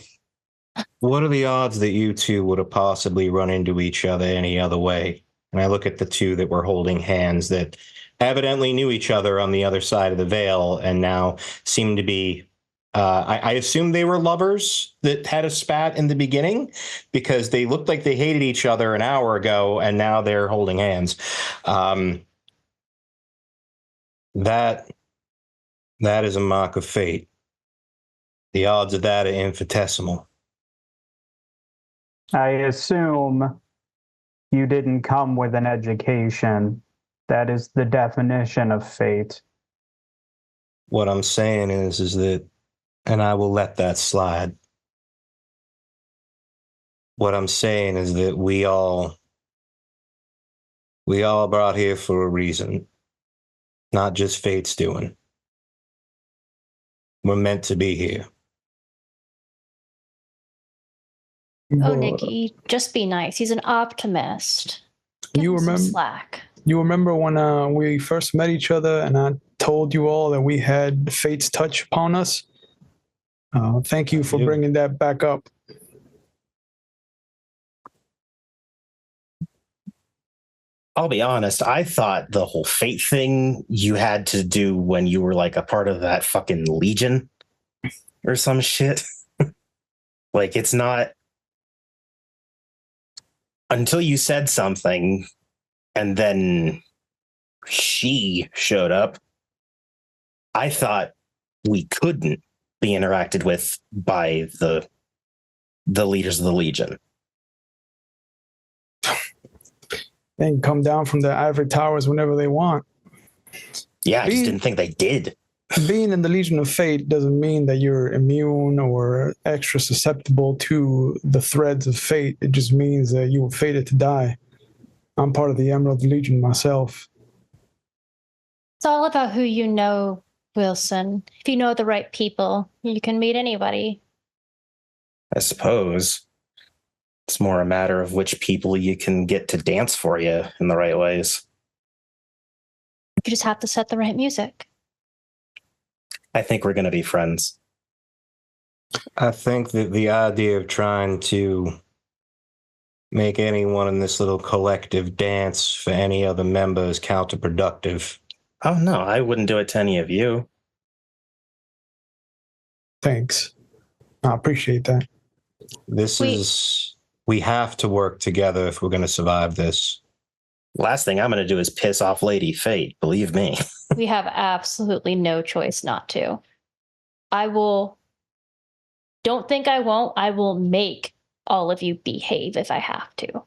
What are the odds that you two would have possibly run into each other any other way? And I look at the two that were holding hands that evidently knew each other on the other side of the veil and now seem to be, I assume they were lovers that had a spat in the beginning because they looked like they hated each other an hour ago and now they're holding hands. That is a mark of fate. The odds of that are infinitesimal. I assume you didn't come with an education. That is the definition of fate. What I'm saying is that, and I will let that slide. What I'm saying is that we all brought here for a reason, not just fate's doing. We're meant to be here. Oh, Nikki, just be nice. He's an optimist. Give You him some remember? slack. You remember when we first met each other and I told you all that we had fate's touch upon us? Thank you for bringing that back up. I'll be honest, I thought the whole fate thing you had to do when you were like a part of that fucking Legion or some shit. Like, it's not until you said something and then she showed up. I thought we couldn't be interacted with by the leaders of the Legion. They can come down from the ivory towers whenever they want. Yeah, I just didn't think they did. Being in the Legion of Fate doesn't mean that you're immune or extra susceptible to the threads of fate. It just means that you were fated to die. I'm part of the Emerald Legion myself. It's all about who you know, Wilson. If you know the right people, you can meet anybody. I suppose it's more a matter of which people you can get to dance for you in the right ways. You just have to set the right music. I think we're going to be friends. I think that the idea of trying to make anyone in this little collective dance for any other member is counterproductive. Oh, no, I wouldn't do it to any of you. Thanks. I appreciate that. We have to work together if we're going to survive this. Last thing I'm going to do is piss off Lady Fate, believe me. We have absolutely no choice not to. Don't think I won't. I will make all of you behave if I have to.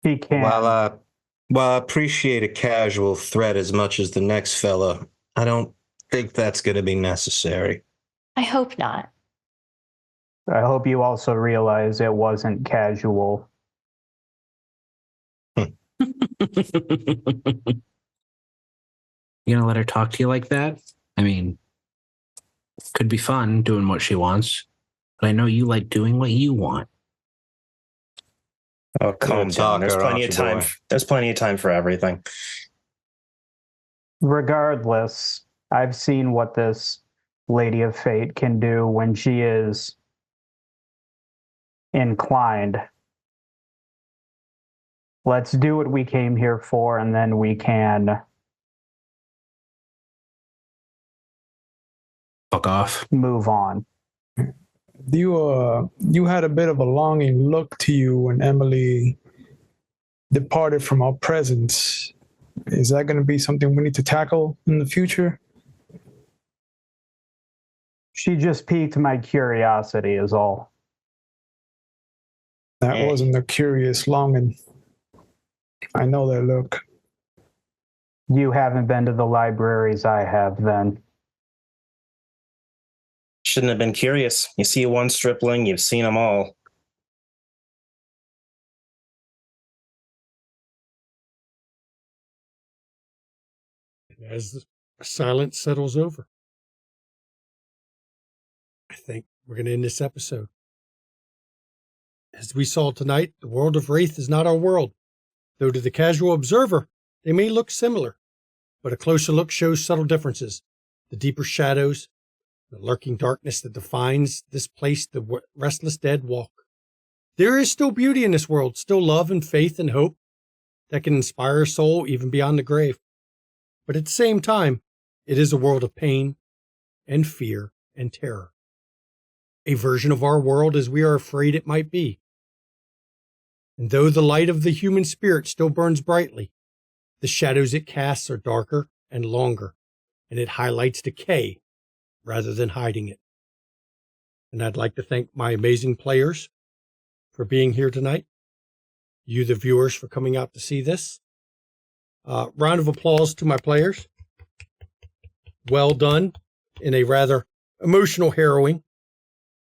He can. While I appreciate a casual threat as much as the next fella, I don't think that's going to be necessary. I hope not. I hope you also realize it wasn't casual. You gonna let her talk to you like that? I mean, could be fun doing what she wants, but I know you like doing what you want. Oh, calm down. There's plenty of time. Boy. There's plenty of time for everything. Regardless, I've seen what this Lady of Fate can do when she is inclined. Let's do what we came here for, and then we can Fuck off. move on. You had a bit of a longing look to you when Emily departed from our presence. Is that going to be something we need to tackle in the future? She just piqued my curiosity is all. That wasn't a curious longing. I know that look. You haven't been to the libraries I have, then. Shouldn't have been curious. You see one stripling, you've seen them all. As the silence settles over, I think we're going to end this episode. As we saw tonight, the world of Wraith is not our world, though to the casual observer, they may look similar, but a closer look shows subtle differences. The deeper shadows, the lurking darkness that defines this place the restless dead walk. There is still beauty in this world, still love and faith and hope that can inspire a soul even beyond the grave. But at the same time, it is a world of pain and fear and terror. A version of our world as we are afraid it might be. And though the light of the human spirit still burns brightly, the shadows it casts are darker and longer, and it highlights decay rather than hiding it. And I'd like to thank my amazing players for being here tonight. You, the viewers, for coming out to see this. Round of applause to my players. Well done in a rather emotional harrowing.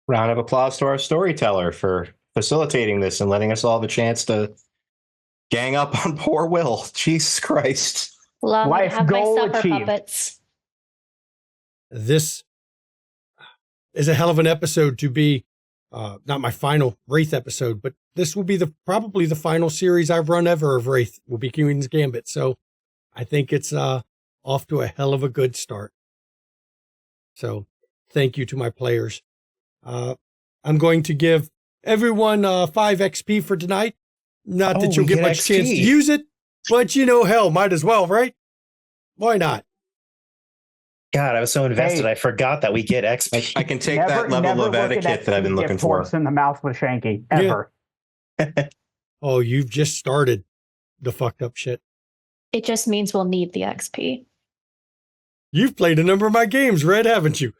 Round of applause to our storyteller for facilitating this and letting us all the chance to gang up on poor Will. Jesus Christ. Love Life to have my goal supper achieved. puppets. This is a hell of an episode to be, not my final Wraith episode, but this will be probably the final series I've run ever of Wraith, will be Queen's Gambit. So I think it's off to a hell of a good start. So thank you to my players. I'm going to give everyone 5 XP for tonight. Not that you'll get much XP. chance to use it, but hell, might as well, right? Why not? God, I was so invested, Hey. I forgot that we get XP. I can take that level of look at etiquette that I've been XP looking get for. forks in the mouth with Shanky, ever. Oh, you've just started the fucked up shit. It just means we'll need the XP. You've played a number of my games, Red, haven't you?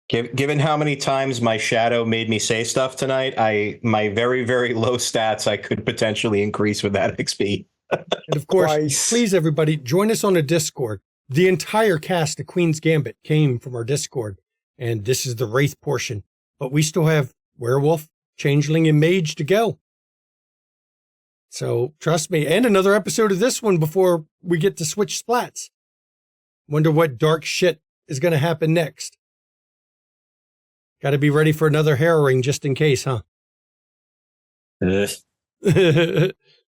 Given how many times my shadow made me say stuff tonight, my very, very low stats I could potentially increase with that XP. And of course, Twice. please, everybody, join us on a Discord. The entire cast of Queen's Gambit came from our Discord, and this is the Wraith portion. But we still have Werewolf, Changeling, and Mage to go. So trust me, and another episode of this one before we get to switch splats. Wonder what dark shit is going to happen next. Got to be ready for another harrowing just in case, huh? Ugh.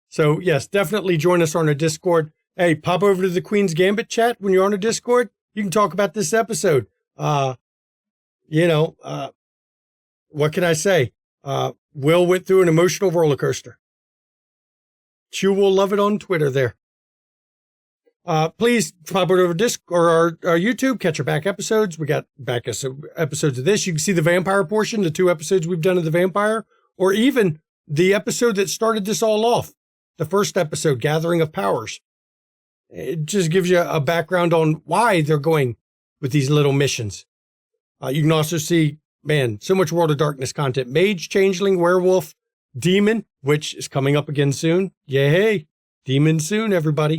So yes, definitely join us on our Discord. Hey, pop over to the Queen's Gambit chat when you're on a Discord. You can talk about this episode. What can I say? Will went through an emotional roller coaster. Chew will love it on Twitter there. Please pop over to Discord or our YouTube, catch our back episodes. We got back episodes of this. You can see the vampire portion, the 2 episodes we've done of the vampire, or even the episode that started this all off. The first episode, Gathering of Powers. It just gives you a background on why they're going with these little missions. You can also see, so much World of Darkness content. Mage, Changeling, Werewolf, Demon, which is coming up again soon. Yay! Demon soon, everybody.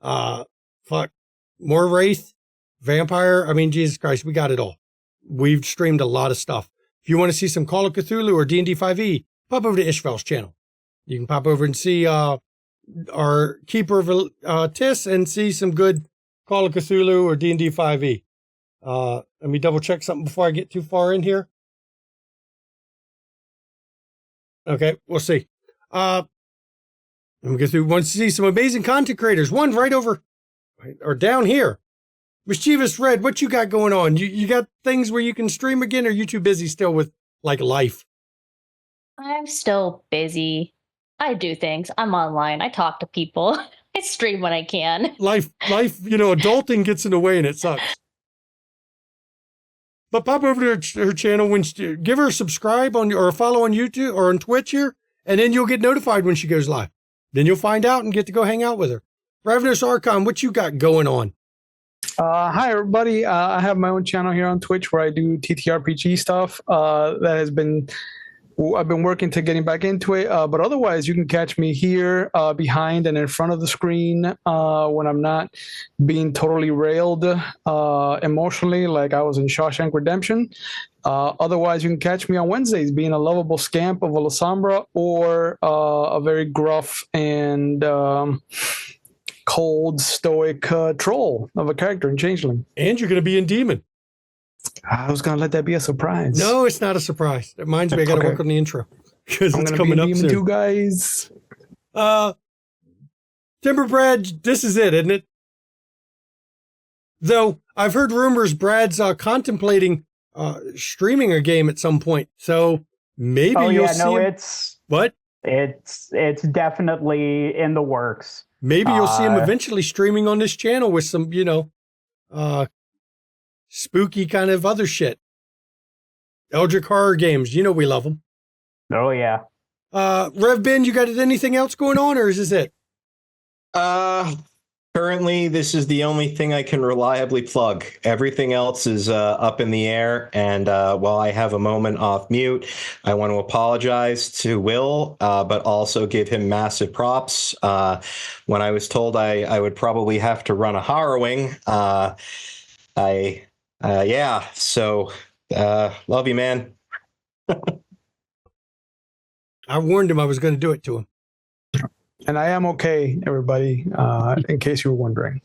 More Wraith, Vampire. Jesus Christ, we got it all. We've streamed a lot of stuff. If you want to see some Call of Cthulhu or D&D 5e, pop over to Ishval's channel. You can pop over and see our Keeper of Tis and see some good Call of Cthulhu or D&D 5e. Let me double check something before I get too far in here. Okay, we'll see. Let me go through. Want to see some amazing content creators. One right over or down here. Mischievous Red, what you got going on? You got things where you can stream again, or are you too busy still with life? I'm still busy. I do things. I'm online. I talk to people. I stream when I can. Life, adulting gets in the way and it sucks. But pop over to her channel, give her a subscribe or a follow on YouTube or on Twitch here, and then you'll get notified when she goes live. Then you'll find out and get to go hang out with her. Ravenous Archon, what you got going on? Hi, everybody. I have my own channel here on Twitch where I do TTRPG stuff. That has been I've been working to getting back into it, but otherwise you can catch me here behind and in front of the screen when I'm not being totally railed emotionally like I was in Shawshank Redemption. Otherwise, you can catch me on Wednesdays being a lovable scamp of a Lasombra or a very gruff and cold, stoic troll of a character in Changeling. And you're going to be in Demon. I was going to let that be a surprise. No, it's not a surprise. It reminds me I got to work on the intro because it's coming up soon. Demon 2, guys. Timber Brad, this is it, isn't it? Though I've heard rumors Brad's contemplating streaming a game at some point, so maybe you'll see him. What? It's definitely in the works. Maybe you'll see him eventually streaming on this channel with some, spooky kind of other shit. Eldritch horror games, we love them. Oh yeah. Rev Ben, you got anything else going on, or is this it? Currently, this is the only thing I can reliably plug. Everything else is up in the air. And while I have a moment off mute, I want to apologize to Will, but also give him massive props. When I was told I would probably have to run a harrowing, so love you, man. I warned him I was going to do it to him. And I am okay, everybody, in case you were wondering.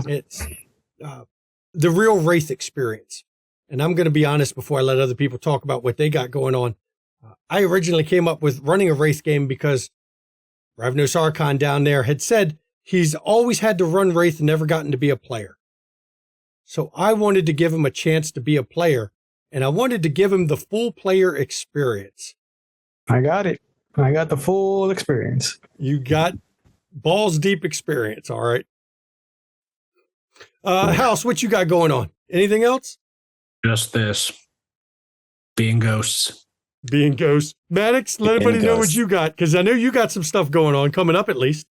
It's the real Wraith experience. And I'm going to be honest before I let other people talk about what they got going on. I originally came up with running a Wraith game because Ravnos Archon down there had said he's always had to run Wraith and never gotten to be a player. So I wanted to give him a chance to be a player, and I wanted to give him the full player experience. I got it. I got the full experience. You got balls deep experience, all right. House, what you got going on? Anything else? Just this. Being ghosts. Being ghosts. Maddox, let everybody know what you got, because I know you got some stuff going on, coming up at least.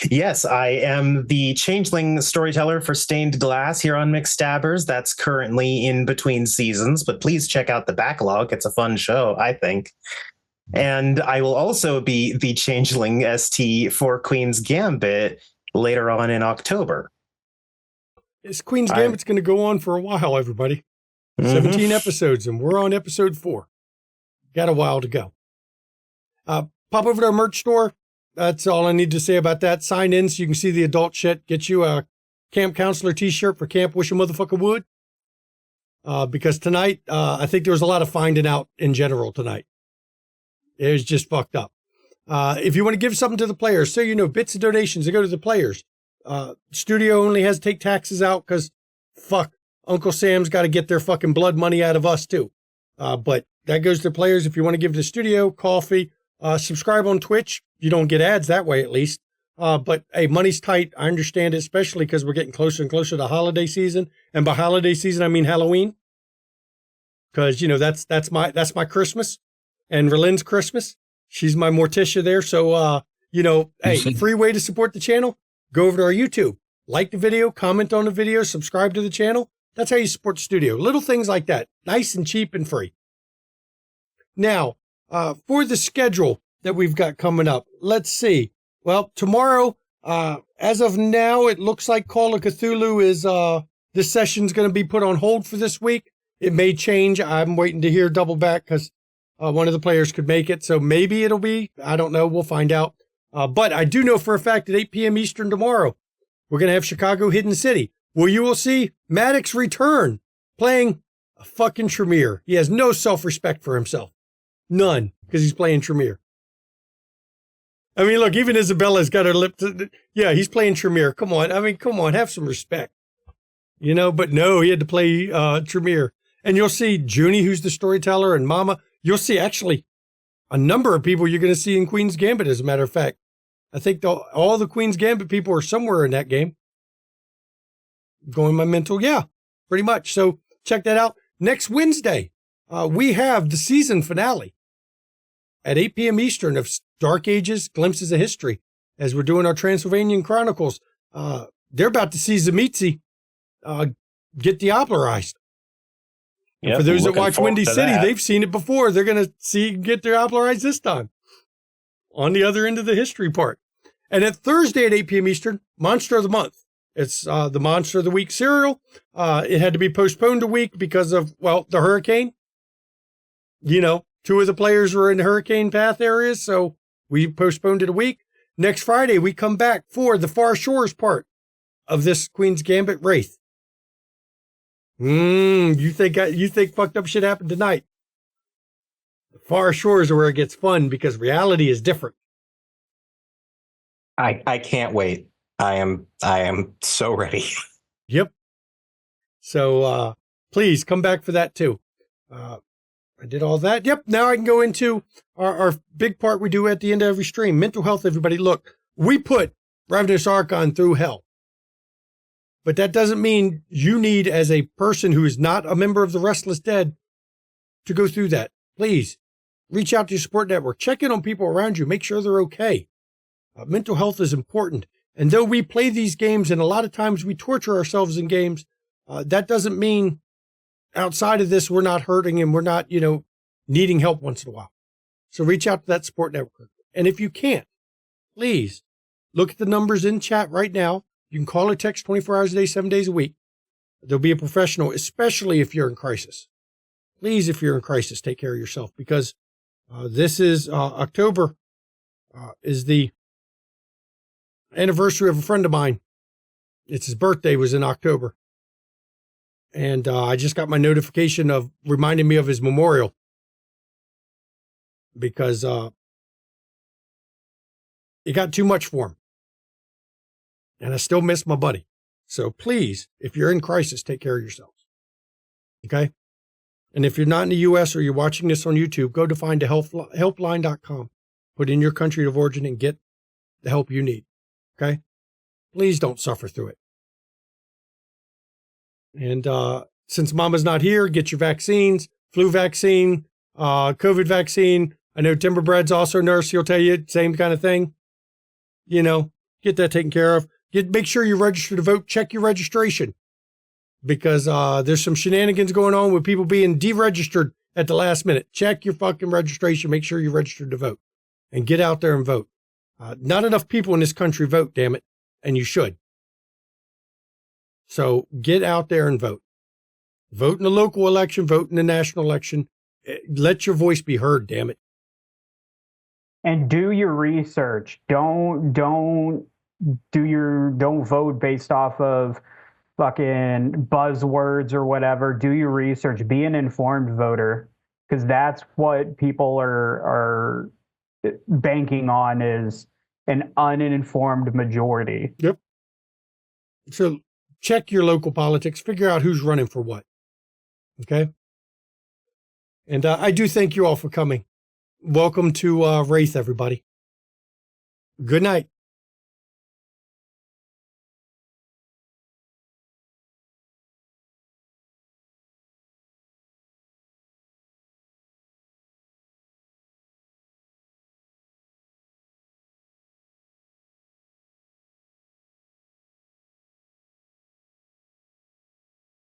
Yes, I am the changeling storyteller for Stained Glass here on McStabbers. That's currently in between seasons, but please check out the backlog. It's a fun show, I think. And I will also be the changeling ST for Queen's Gambit later on in October. This Queen's Gambit's going to go on for a while, everybody. 17 episodes, and we're on episode 4. Got a while to go. Pop over to our merch store. That's all I need to say about that. Sign in so you can see the adult shit. Get you a Camp Counselor t-shirt for Camp Wish a Motherfucker Would. Because tonight, I think there was a lot of finding out in general tonight. It was just fucked up. If you want to give something to the players, so bits of donations that go to the players. Studio only has to take taxes out because, Uncle Sam's got to get their fucking blood money out of us too. But that goes to the players. If you want to give to the studio, KoFi, subscribe on Twitch. You don't get ads that way, at least. But hey, money's tight. I understand it, especially because we're getting closer and closer to holiday season. And by holiday season, I mean Halloween. Because, that's my Christmas. And Relin's Christmas. She's my Morticia there. So, hey, free way to support the channel. Go over to our YouTube. Like the video, comment on the video, subscribe to the channel. That's how you support the studio. Little things like that. Nice and cheap and free. Now, for the schedule that we've got coming up, let's see. Well, tomorrow, as of now, it looks like Call of Cthulhu is, this session's going to be put on hold for this week. It may change. I'm waiting to hear double back because one of the players could make it. So maybe it'll be, I don't know. We'll find out. But I do know for a fact at 8 p.m. Eastern tomorrow, we're going to have Chicago Hidden City, where you will see Maddox return playing a fucking Tremere. He has no self-respect for himself. None, because he's playing Tremere. I mean, look, even Isabella's got her lip to, he's playing Tremere. Come on. Have some respect. But no, he had to play Tremere. And you'll see Junie, who's the storyteller, and Mama. You'll see actually a number of people you're going to see in Queen's Gambit, as a matter of fact. I think all the Queen's Gambit people are somewhere in that game. Going my mental, pretty much. So check that out. Next Wednesday, we have the season finale at 8 p.m. Eastern of Dark Ages, Glimpses of History. As we're doing our Transylvanian Chronicles, they're about to see Tzimisce get Diablerized. And for those that watch Windy City, they've seen it before. They're going to get their apple rice this time on the other end of the history part. And at Thursday at 8 p.m. Eastern, Monster of the Month. It's the Monster of the Week cereal. It had to be postponed a week because of, well, the hurricane. You know, 2 of the players were in hurricane path areas, so we postponed it a week. Next Friday, we come back for the Far Shores part of this Queen's Gambit Wraith. You think fucked up shit happened tonight? The Far Shores are where it gets fun because reality is different. I can't wait. I am so ready. Yep. So please come back for that too. I did all that. Yep. Now I can go into our big part we do at the end of every stream. Mental health, everybody. Look, we put Ravenous Archon through hell. But that doesn't mean you need, as a person who is not a member of the Restless Dead, to go through that. Please reach out to your support network. Check in on people around you. Make sure they're okay. Mental health is important. And though we play these games and a lot of times we torture ourselves in games, that doesn't mean outside of this we're not hurting and we're not, needing help once in a while. So reach out to that support network. And if you can't, please look at the numbers in chat right now. You can call or text 24 hours a day, 7 days a week. There'll be a professional, especially if you're in crisis. Please, if you're in crisis, take care of yourself because this is October is the anniversary of a friend of mine. It's his birthday was in October. And I just got my notification of reminding me of his memorial because it got too much for him. And I still miss my buddy. So please, if you're in crisis, take care of yourselves. Okay? And if you're not in the U.S. or you're watching this on YouTube, go to findahelpline.com. Put in your country of origin and get the help you need. Okay? Please don't suffer through it. And since Mama's not here, get your vaccines, flu vaccine, COVID vaccine. I know Timberbread's also a nurse. He'll tell you same kind of thing. Get that taken care of. Make sure you register to vote. Check your registration because there's some shenanigans going on with people being deregistered at the last minute. Check your fucking registration. Make sure you're registered to vote and get out there and vote. Not enough people in this country vote, damn it. And you should. So get out there and vote. Vote in the local election, vote in the national election. Let your voice be heard, damn it. And do your research. Don't vote based off of fucking buzzwords or whatever. Do your research. Be an informed voter because that's what people are banking on is an uninformed majority. Yep. So check your local politics. Figure out who's running for what. Okay? And I do thank you all for coming. Welcome to Wraith, everybody. Good night.